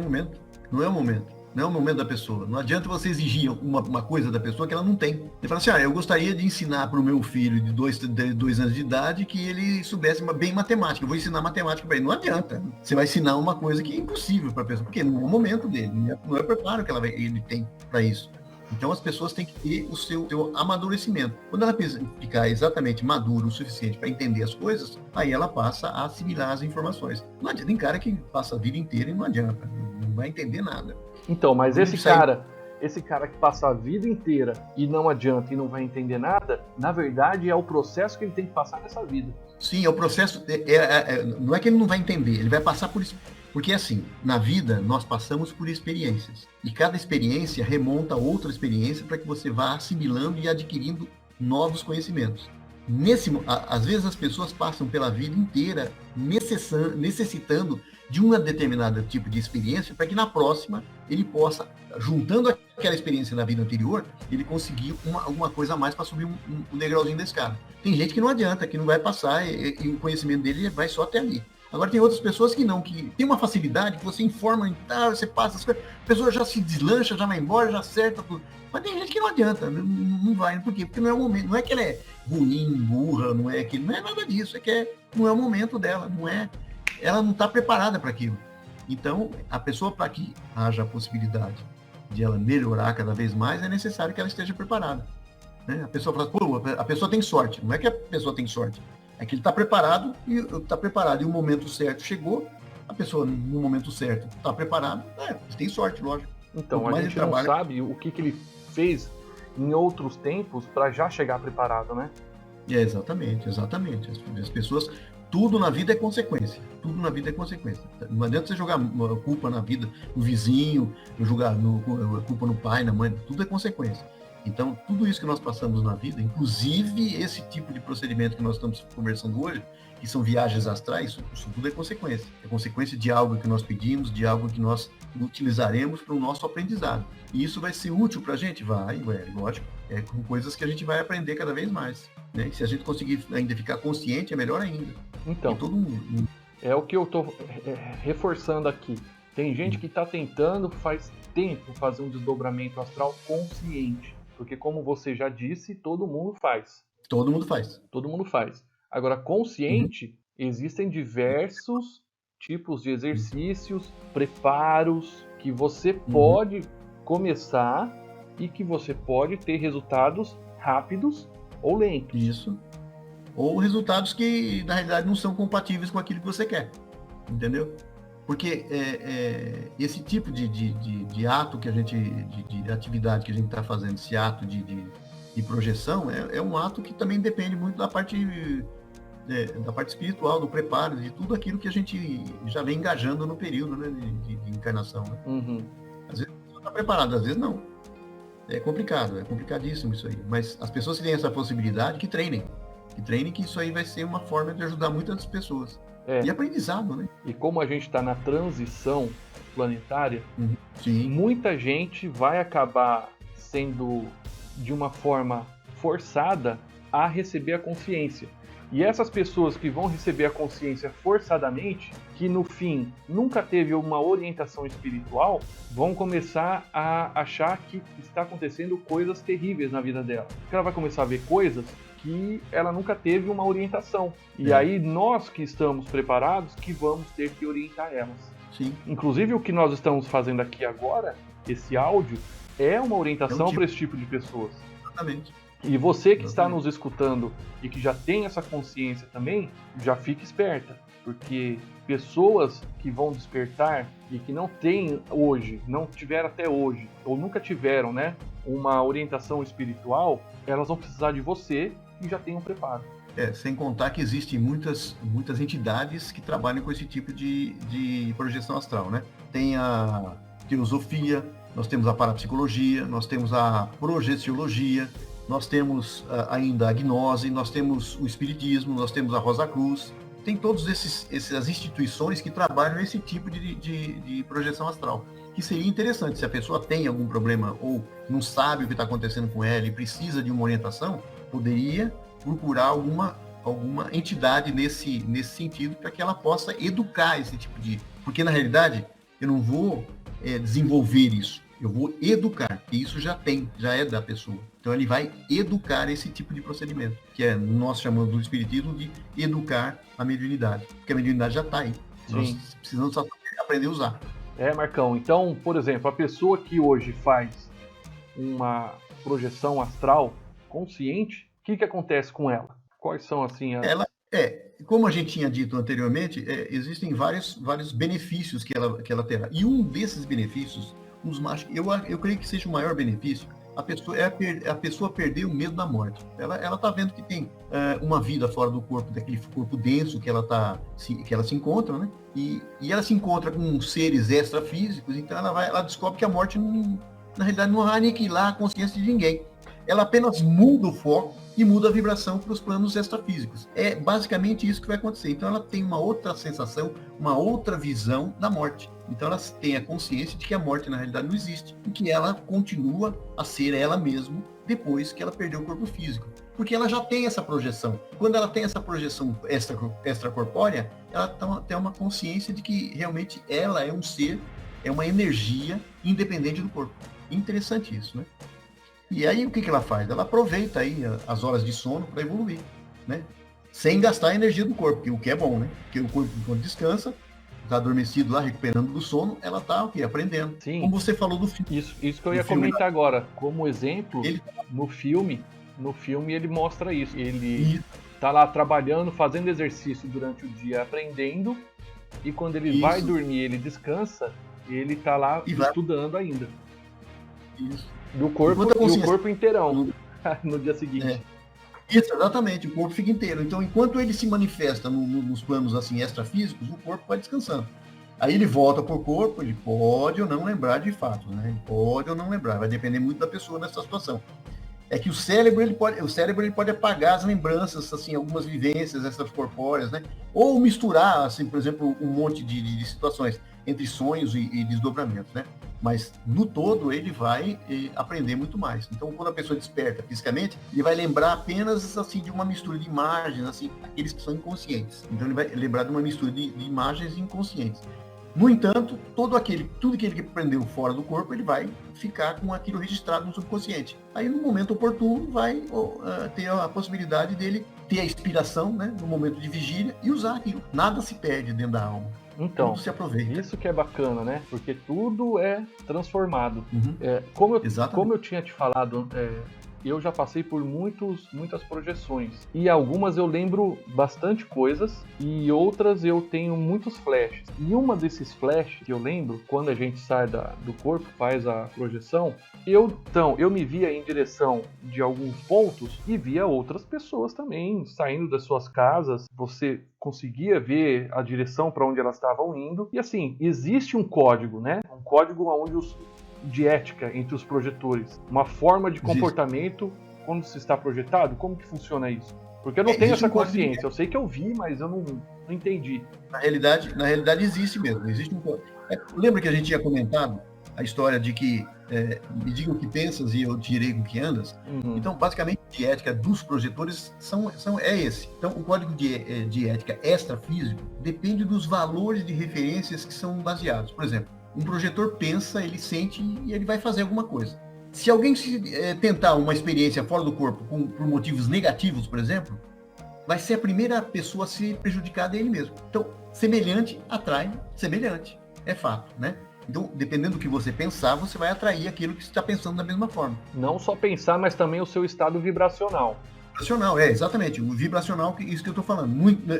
momento. Não é o momento da pessoa. Não adianta você exigir uma coisa da pessoa que ela não tem. Você fala assim, eu gostaria de ensinar para o meu filho de 2 anos de idade que ele soubesse bem matemática. Eu vou ensinar matemática para ele. Não adianta. Você vai ensinar uma coisa que é impossível para a pessoa, porque não é o momento dele, não é o preparo que ele tem para isso. Então as pessoas têm que ter o seu amadurecimento. Quando ela ficar exatamente madura o suficiente para entender as coisas, aí ela passa a assimilar as informações. Não adianta, tem cara que passa a vida inteira e não adianta, não vai entender nada. Então, mas esse cara que passa a vida inteira e não adianta e não vai entender nada, na verdade é o processo que ele tem que passar nessa vida. Sim, é o processo, não é que ele não vai entender, ele vai passar por isso. Porque assim, na vida nós passamos por experiências. E cada experiência remonta a outra experiência para que você vá assimilando e adquirindo novos conhecimentos. Às vezes as pessoas passam pela vida inteira necessitando de uma determinada tipo de experiência para que na próxima ele possa, juntando aquela experiência da vida anterior, ele conseguir alguma coisa a mais para subir um degrauzinho da escada. Tem gente que não adianta, que não vai passar e o conhecimento dele vai só até ali. Agora tem outras pessoas que não, que tem uma facilidade, que você informa, você passa as coisas, a pessoa já se deslancha, já vai embora, já acerta tudo. Mas tem gente que não adianta, não vai. Por quê? Porque não é o momento, não é que ela é ruim, burra, não é nada disso, é que não é o momento dela, ela não está preparada para aquilo. Então, a pessoa, para que haja a possibilidade de ela melhorar cada vez mais, é necessário que ela esteja preparada. Né? A pessoa fala, a pessoa tem sorte. Não é que a pessoa tem sorte. É que ele está preparado e o momento certo chegou, a pessoa no momento certo está preparada, tem sorte, lógico. Então, a gente não sabe o que ele fez em outros tempos para já chegar preparado, né? Exatamente. As pessoas, tudo na vida é consequência. Não adianta você jogar culpa na vida no vizinho, jogar culpa no pai, na mãe, tudo é consequência. Então, tudo isso que nós passamos na vida, inclusive esse tipo de procedimento que nós estamos conversando hoje, que são viagens astrais, isso tudo é consequência. É consequência de algo que nós pedimos, de algo que nós utilizaremos para o nosso aprendizado. E isso vai ser útil para a gente? Vai, lógico. É com coisas que a gente vai aprender cada vez mais. Né? E se a gente conseguir ainda ficar consciente, é melhor ainda. Então, todo mundo. É o que eu estou reforçando aqui. Tem gente que está tentando faz tempo fazer um desdobramento astral consciente. Porque, como você já disse, todo mundo faz. Todo mundo faz. Agora, consciente, existem diversos tipos de exercícios, preparos, que você pode começar e que você pode ter resultados rápidos ou lentos. Isso. Ou resultados que, na realidade, não são compatíveis com aquilo que você quer. Entendeu? Porque esse tipo de ato que a gente, de atividade que a gente está fazendo, esse ato de projeção, é um ato que também depende muito da parte espiritual, do preparo, de tudo aquilo que a gente já vem engajando no período, né, de encarnação. Né? Uhum. Às vezes você está preparado, às vezes não. É complicado, é complicadíssimo isso aí. Mas as pessoas que têm essa possibilidade, que treinem, que isso aí vai ser uma forma de ajudar muitas pessoas. E aprendizado, né? E como a gente está na transição planetária, Sim. Muita gente vai acabar sendo, de uma forma forçada, a receber a consciência. E essas pessoas que vão receber a consciência forçadamente, que no fim nunca teve uma orientação espiritual, vão começar a achar que está acontecendo coisas terríveis na vida dela. Porque ela vai começar a ver coisas que ela nunca teve uma orientação. E aí nós que estamos preparados que vamos ter que orientar elas. Sim. Inclusive o que nós estamos fazendo aqui agora, esse áudio, é uma orientação para esse tipo de pessoas. Exatamente. E você que está nos escutando e que já tem essa consciência também, já fique esperta. Porque pessoas que vão despertar e que não têm hoje, não tiveram até hoje, ou nunca tiveram, né, uma orientação espiritual, elas vão precisar de você e já tem um preparo. Sem contar que existem muitas entidades que trabalham com esse tipo de projeção astral, né? Tem a teosofia, nós temos a parapsicologia, nós temos a projeciologia, nós temos ainda a gnose, nós temos o espiritismo, nós temos a Rosa Cruz. Tem todas essas instituições que trabalham esse tipo de projeção astral. Que seria interessante, se a pessoa tem algum problema ou não sabe o que está acontecendo com ela e precisa de uma orientação, poderia procurar alguma entidade nesse sentido para que ela possa educar esse tipo de... Porque, na realidade, eu não vou desenvolver isso. Eu vou educar, e isso já é da pessoa. Então ele vai educar esse tipo de procedimento, que nós chamamos no espiritismo de educar a mediunidade, porque a mediunidade já está aí. Sim. Nós precisamos só aprender a usar. Marcão, então, por exemplo, a pessoa que hoje faz uma projeção astral consciente, o que acontece com ela? Quais são, assim, como a gente tinha dito anteriormente, existem vários benefícios que ela terá. E um desses benefícios, eu creio que seja o maior benefício, a pessoa perder o medo da morte. Ela está vendo que tem uma vida fora do corpo, daquele corpo denso que ela se encontra, né? E ela se encontra com seres extrafísicos, então ela descobre que a morte, na realidade, não vai aniquilar a consciência de ninguém. Ela apenas muda o foco e muda a vibração para os planos extrafísicos. É basicamente isso que vai acontecer. Então ela tem uma outra sensação, uma outra visão da morte. Então ela tem a consciência de que a morte na realidade não existe e que ela continua a ser ela mesma depois que ela perdeu o corpo físico. Porque ela já tem essa projeção. Quando ela tem essa projeção extracorpórea, ela tem uma consciência de que realmente ela é um ser, é uma energia independente do corpo. Interessante isso, né? E aí o que ela faz? Ela aproveita aí as horas de sono para evoluir, né? Sem gastar a energia do corpo, o que é bom, né? Porque o corpo, quando descansa, está adormecido lá, recuperando do sono, ela está aprendendo. Sim. Como você falou do filme. Isso que eu ia comentar agora. Como exemplo, no filme ele mostra isso. Ele está lá trabalhando, fazendo exercício durante o dia, aprendendo, e quando ele vai dormir, ele descansa, ele está lá estudando ainda. Isso. Do corpo e o corpo inteirão no dia seguinte. Isso, exatamente, o corpo fica inteiro. Então, enquanto ele se manifesta nos planos assim extrafísicos, o corpo vai descansando. Aí ele volta pro corpo, ele pode ou não lembrar de fato, né? Ele pode ou não lembrar, vai depender muito da pessoa nessa situação. É que o cérebro ele pode apagar as lembranças, assim, algumas vivências extracorpóreas, né? Ou misturar, assim, por exemplo, um monte de situações entre sonhos e desdobramentos, né? Mas no todo ele vai aprender muito mais. Então, quando a pessoa desperta fisicamente, ele vai lembrar apenas assim de uma mistura de imagens, assim, aqueles que são inconscientes. Então ele vai lembrar de uma mistura de imagens inconscientes. No entanto, tudo que ele aprendeu fora do corpo, ele vai ficar com aquilo registrado no subconsciente. Aí, no momento oportuno, vai ter a possibilidade dele ter a inspiração, né, no momento de vigília, e usar aquilo. Nada se perde dentro da alma. Então, tudo se aproveita. Isso que é bacana, né? Porque tudo é transformado. Uhum. Como eu tinha te falado, eu já passei por muitas projeções. E algumas eu lembro bastante coisas e outras eu tenho muitos flashes. E uma desses flashes que eu lembro, quando a gente sai do corpo, faz a projeção, eu me via em direção de alguns pontos e via outras pessoas também saindo das suas casas. Você conseguia ver a direção para onde elas estavam indo. E assim, existe um código, né? Um código onde de ética entre os projetores, uma forma de comportamento quando se está projetado. Como que funciona isso? Porque eu não tenho essa consciência. Eu sei que eu vi, mas eu não entendi. Na realidade existe mesmo. Existe um código. Lembra que a gente tinha comentado a história de que me diga o que pensas e eu te direi com que andas? Uhum. Então, basicamente, a ética dos projetores é esse. Então, o código de ética extrafísico depende dos valores de referências que são baseados. Por exemplo, um projetor pensa, ele sente e ele vai fazer alguma coisa. Se alguém tentar uma experiência fora do corpo por motivos negativos, por exemplo, vai ser a primeira pessoa a ser prejudicada ele mesmo. Então, semelhante atrai semelhante. É fato, né? Então, dependendo do que você pensar, você vai atrair aquilo que você está pensando da mesma forma. Não só pensar, mas também o seu estado vibracional. Vibracional, exatamente. O vibracional, isso que eu estou falando.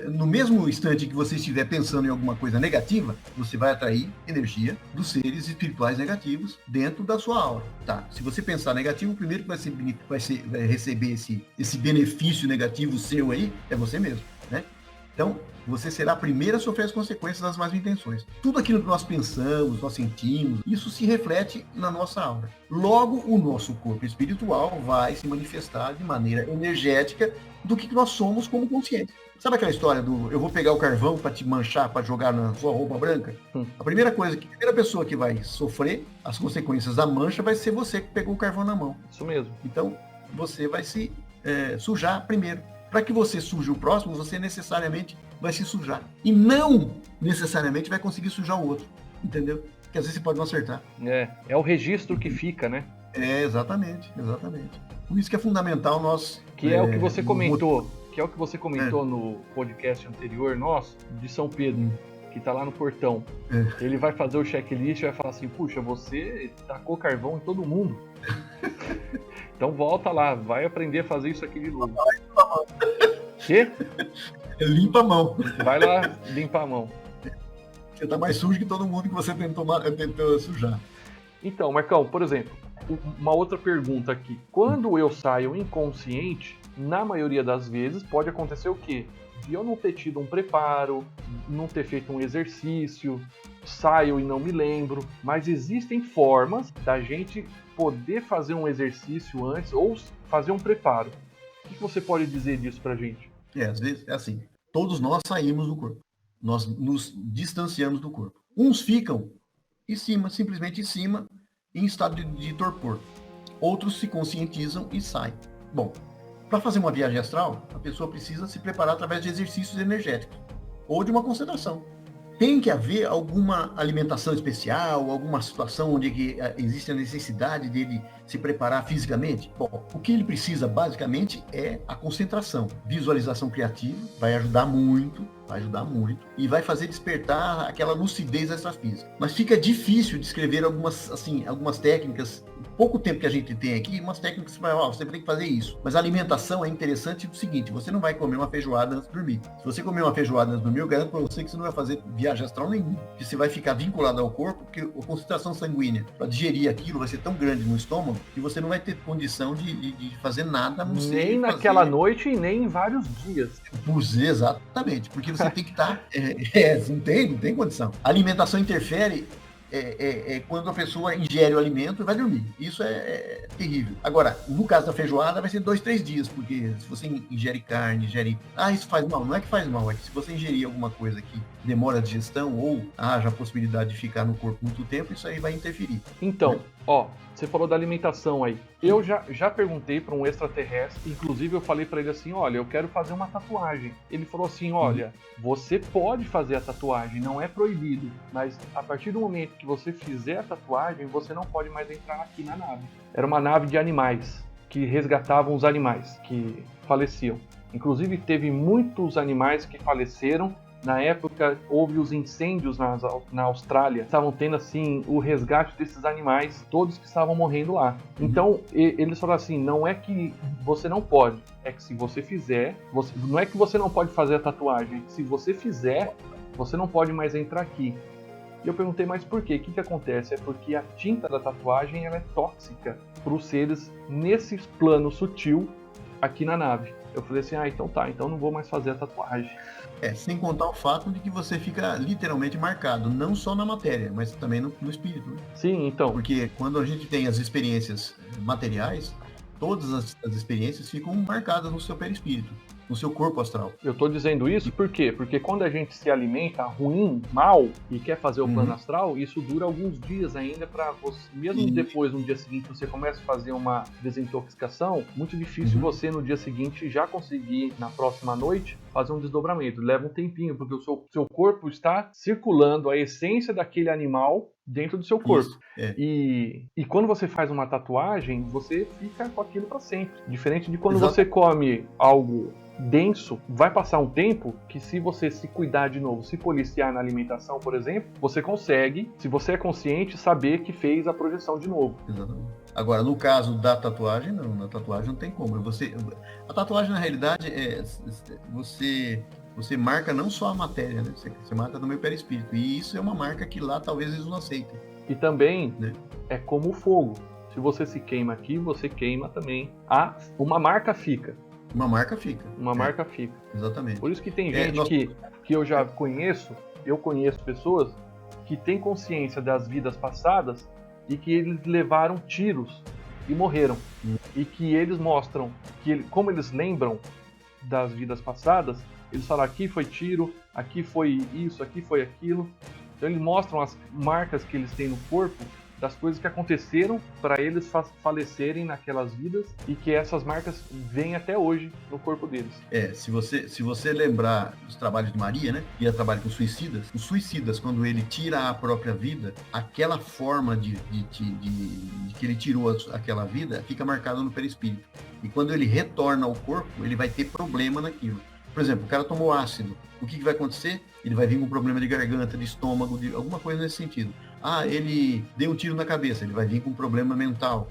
No mesmo instante que você estiver pensando em alguma coisa negativa, você vai atrair energia dos seres espirituais negativos dentro da sua aura. Tá? Se você pensar negativo, o primeiro que vai receber esse benefício negativo seu aí é você mesmo, né? Então, você será a primeira a sofrer as consequências das más intenções. Tudo aquilo que nós pensamos, nós sentimos, isso se reflete na nossa aura. Logo, o nosso corpo espiritual vai se manifestar de maneira energética do que nós somos como conscientes. Sabe aquela história do eu vou pegar o carvão para te manchar, para jogar na sua roupa branca? A primeira pessoa que vai sofrer as consequências da mancha vai ser você que pegou o carvão na mão. Isso mesmo. Então, você vai se sujar primeiro. Para que você suje o próximo, você necessariamente vai se sujar. E não necessariamente vai conseguir sujar o outro. Entendeu? que às vezes você pode não acertar. É o registro que fica, né? Exatamente. Por isso que é fundamental nós... Que é o que você comentou, no podcast anterior nosso, de São Pedro, que tá lá no portão. Ele vai fazer o checklist e vai falar assim, puxa, você tacou carvão em todo mundo. Então volta lá, vai aprender a fazer isso aqui de novo. Quê? Limpa a mão. Vai lá limpar a mão. Você tá mais sujo que todo mundo que você tentou sujar. Então, Marcão, por exemplo, uma outra pergunta aqui. Quando eu saio inconsciente, na maioria das vezes pode acontecer o quê? De eu não ter tido um preparo, não ter feito um exercício, saio e não me lembro, mas existem formas da gente poder fazer um exercício antes ou fazer um preparo. O que você pode dizer disso pra gente? Às vezes é assim, todos nós saímos do corpo, nós nos distanciamos do corpo. Uns ficam simplesmente em cima, em estado de torpor. Outros se conscientizam e saem. Bom, para fazer uma viagem astral, a pessoa precisa se preparar através de exercícios energéticos ou de uma concentração. Tem que haver alguma alimentação especial, alguma situação onde existe a necessidade dele se preparar fisicamente? Bom, o que ele precisa basicamente é a concentração. Visualização criativa vai ajudar muito e vai fazer despertar aquela lucidez extrafísica. Mas fica difícil descrever algumas técnicas. Pouco tempo que a gente tem aqui, umas técnicas que você tem que fazer isso. Mas a alimentação é interessante do seguinte, você não vai comer uma feijoada antes de dormir. Se você comer uma feijoada antes de dormir, eu garanto para você que você não vai fazer viagem astral nenhuma. Porque você vai ficar vinculado ao corpo, porque a concentração sanguínea para digerir aquilo vai ser tão grande no estômago que você não vai ter condição de fazer nada. Nem naquela noite e nem em vários dias. Exatamente, porque você tem que estar... não tem condição. A alimentação interfere... quando a pessoa ingere o alimento e vai dormir. Isso é terrível. Agora, no caso da feijoada, vai ser 2-3 dias, porque se você ingere carne, isso faz mal. Não é que faz mal, é que se você ingerir alguma coisa que demora a digestão ou haja a possibilidade de ficar no corpo muito tempo, isso aí vai interferir. Então, você falou da alimentação aí. Eu já perguntei para um extraterrestre, inclusive eu falei para ele assim, olha, eu quero fazer uma tatuagem. Ele falou assim, olha, você pode fazer a tatuagem, não é proibido, mas a partir do momento que você fizer a tatuagem, você não pode mais entrar aqui na nave. Era uma nave de animais, que resgatavam os animais que faleciam. Inclusive teve muitos animais que faleceram. Na época, houve os incêndios na Austrália. Estavam tendo, assim, o resgate desses animais, todos que estavam morrendo lá. Então, eles falaram assim, não é que você não pode, é que se você fizer... não é que você não pode fazer a tatuagem, é que se você fizer, você não pode mais entrar aqui. E eu perguntei, mas por quê? O que acontece? É porque a tinta da tatuagem ela é tóxica para os seres nesse plano sutil aqui na nave. Eu falei assim, então não vou mais fazer a tatuagem. Sem contar o fato de que você fica literalmente marcado, não só na matéria, mas também no espírito. Né? Sim, então. Porque quando a gente tem as experiências materiais, todas as experiências ficam marcadas no seu perispírito, no seu corpo astral. Eu tô dizendo isso por quê? Porque quando a gente se alimenta ruim, mal, e quer fazer o plano astral, isso dura alguns dias ainda para você, mesmo depois, no dia seguinte, você começa a fazer uma desintoxicação, muito difícil você, no dia seguinte, já conseguir, na próxima noite, fazer um desdobramento. Leva um tempinho, porque o seu corpo está circulando a essência daquele animal dentro do seu corpo. E quando você faz uma tatuagem, você fica com aquilo para sempre. Diferente de quando você come algo denso, vai passar um tempo que se você se cuidar de novo, se policiar na alimentação, por exemplo, você consegue, se você é consciente, saber que fez a projeção de novo. Exatamente. Agora, no caso da tatuagem, não. Na tatuagem não tem como. A tatuagem, na realidade, você marca não só a matéria, né? Você marca no meu perispírito. E isso é uma marca que lá talvez eles não aceitem. E também é como o fogo. Se você se queima aqui, você queima também. Uma marca fica. Uma marca fica. Uma marca fica. Exatamente. Por isso que tem gente que eu já conheço, pessoas que têm consciência das vidas passadas e que eles levaram tiros e morreram. E que eles mostram, como eles lembram das vidas passadas, eles falam, aqui foi tiro, aqui foi isso, aqui foi aquilo. Então eles mostram as marcas que eles têm no corpo das coisas que aconteceram para eles falecerem naquelas vidas e que essas marcas vêm até hoje no corpo deles. Se você lembrar dos trabalhos de Maria, né, e a trabalho com os suicidas, quando ele tira a própria vida, aquela forma de que ele tirou aquela vida fica marcada no perispírito. E quando ele retorna ao corpo, ele vai ter problema naquilo. Por exemplo, o cara tomou ácido. O que vai acontecer? Ele vai vir com problema de garganta, de estômago, de alguma coisa nesse sentido. Ele deu um tiro na cabeça, ele vai vir com problema mental.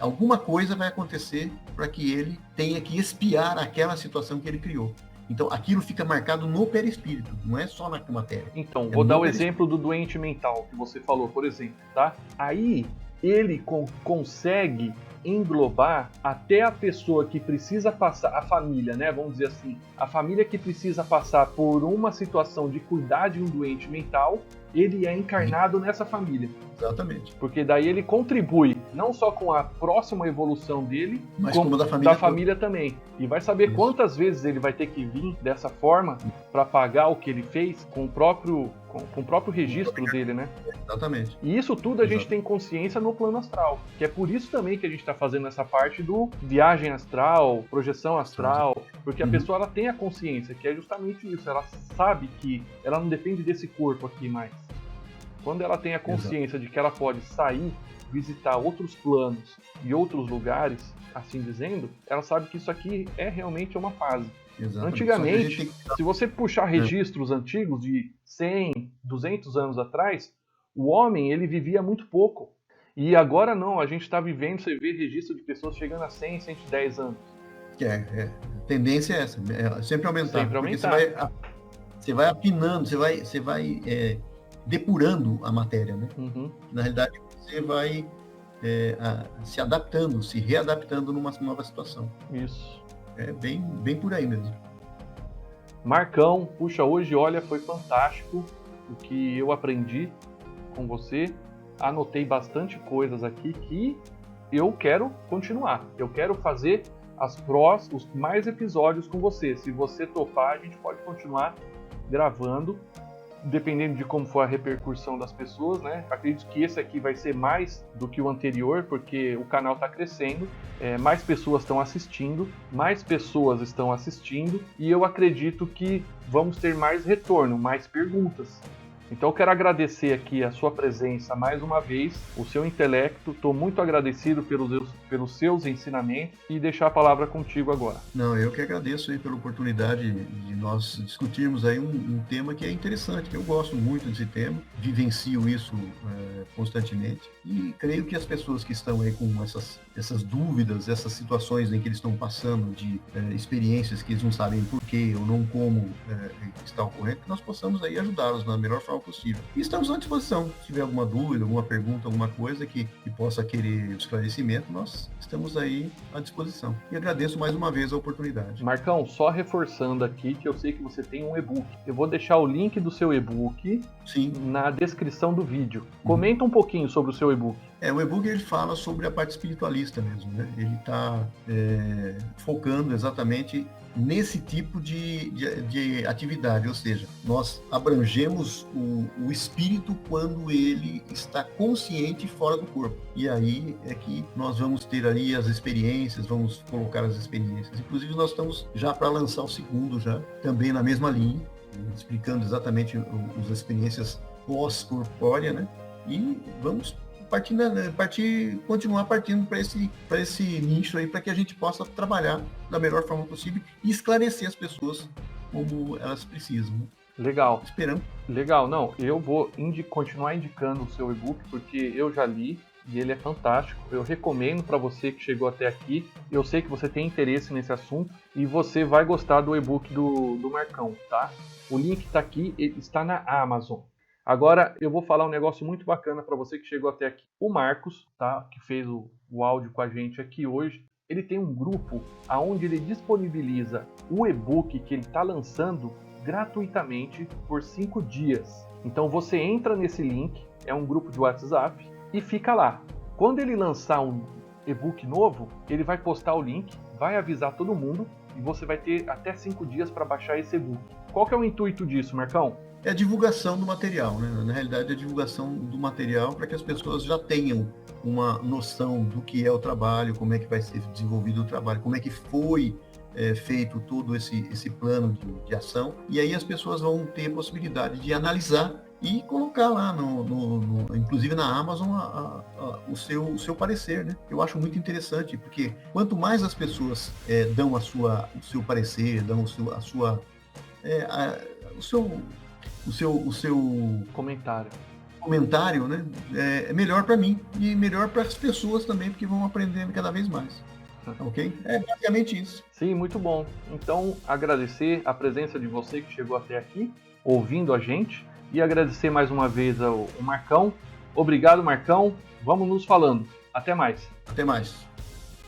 Alguma coisa vai acontecer para que ele tenha que expiar aquela situação que ele criou. Então, aquilo fica marcado no perispírito, não é só na matéria. Então, vou dar o exemplo do doente mental que você falou, por exemplo, tá? Aí, ele consegue englobar até a pessoa que precisa passar, a família, né? Vamos dizer assim, a família que precisa passar por uma situação de cuidar de um doente mental, ele é encarnado nessa família. Exatamente. Porque daí ele contribui não só com a próxima evolução dele, mas como da família também. E vai saber quantas vezes ele vai ter que vir dessa forma para pagar o que ele fez com o próprio registro dele, né? Exatamente. E isso tudo a gente tem consciência no plano astral. Que é por isso também que a gente está fazendo essa parte do viagem astral, projeção astral, porque a pessoa ela tem a consciência, que é justamente isso. Ela sabe que ela não depende desse corpo aqui mais. Quando ela tem a consciência de que ela pode sair, visitar outros planos e outros lugares, assim dizendo, ela sabe que isso aqui é realmente uma fase. Exatamente. Antigamente, se você puxar registros antigos de 100, 200 anos atrás, o homem ele vivia muito pouco. E agora não, a gente está vivendo, você vê registro de pessoas chegando a 100, 110 anos. A tendência é essa, sempre aumentar. Sempre aumentar. Você vai afinando, você vai depurando a matéria, né? Uhum. Na realidade, você vai se adaptando, se readaptando numa nova situação. Isso. É bem por aí mesmo. Marcão, puxa, hoje, olha, foi fantástico o que eu aprendi com você. Anotei bastante coisas aqui que eu quero continuar. Eu quero fazer os mais episódios com você. Se você topar, a gente pode continuar gravando, dependendo de como for a repercussão das pessoas, né? Acredito que esse aqui vai ser mais do que o anterior, porque o canal está crescendo, mais pessoas estão assistindo, e eu acredito que vamos ter mais retorno, mais perguntas. Então eu quero agradecer aqui a sua presença mais uma vez, o seu intelecto, estou muito agradecido pelos seus ensinamentos e deixar a palavra contigo agora. Não, eu que agradeço aí pela oportunidade de nós discutirmos aí um tema que é interessante, que eu gosto muito desse tema, vivencio isso constantemente e creio que as pessoas que estão aí com essas dúvidas, essas situações em que eles estão passando de experiências que eles não sabem por quê ou não como está ocorrendo, que nós possamos aí ajudá-los na melhor forma possível. E estamos à disposição. Se tiver alguma dúvida, alguma pergunta, alguma coisa que possa querer esclarecimento, nós estamos aí à disposição. E agradeço mais uma vez a oportunidade. Marcão, só reforçando aqui que eu sei que você tem um e-book. Eu vou deixar o link do seu e-book na descrição do vídeo. Comenta um pouquinho sobre o seu e-book. O e-book ele fala sobre a parte espiritualista mesmo, né? Ele está focando exatamente nesse tipo de atividade, ou seja, nós abrangemos o espírito quando ele está consciente fora do corpo. E aí é que nós vamos ter aí as experiências, vamos colocar as experiências. Inclusive nós estamos já para lançar o segundo já, também na mesma linha, explicando exatamente as experiências pós-corpórea, né? E vamos continuar partindo para esse nicho aí, para que a gente possa trabalhar da melhor forma possível e esclarecer as pessoas como elas precisam. Legal. Esperamos. Legal, não, eu vou continuar indicando o seu e-book, porque eu já li e ele é fantástico. Eu recomendo para você que chegou até aqui. Eu sei que você tem interesse nesse assunto e você vai gostar do e-book do Marcão, tá? O link está aqui, ele está na Amazon. Agora eu vou falar um negócio muito bacana para você que chegou até aqui. O Marcos, tá, que fez o áudio com a gente aqui hoje, ele tem um grupo onde ele disponibiliza o e-book que ele está lançando gratuitamente por 5 dias. Então você entra nesse link, é um grupo de WhatsApp, e fica lá. Quando ele lançar um e-book novo, ele vai postar o link, vai avisar todo mundo e você vai ter até 5 dias para baixar esse e-book. Qual que é o intuito disso, Marcão? é a divulgação do material, né? Na realidade, é a divulgação do material para que as pessoas já tenham uma noção do que é o trabalho, como é que vai ser desenvolvido o trabalho, como é que foi feito todo esse plano de ação, e aí as pessoas vão ter a possibilidade de analisar e colocar lá, inclusive na Amazon, o seu parecer, né? Eu acho muito interessante, porque quanto mais as pessoas dão o seu parecer, dão o seu comentário, né? É melhor para mim e melhor para as pessoas também, porque vão aprendendo cada vez mais. Ok? É basicamente isso. Sim, muito bom. Então, agradecer a presença de você que chegou até aqui, ouvindo a gente, e agradecer mais uma vez ao Marcão. Obrigado, Marcão. Vamos nos falando. Até mais. Até mais.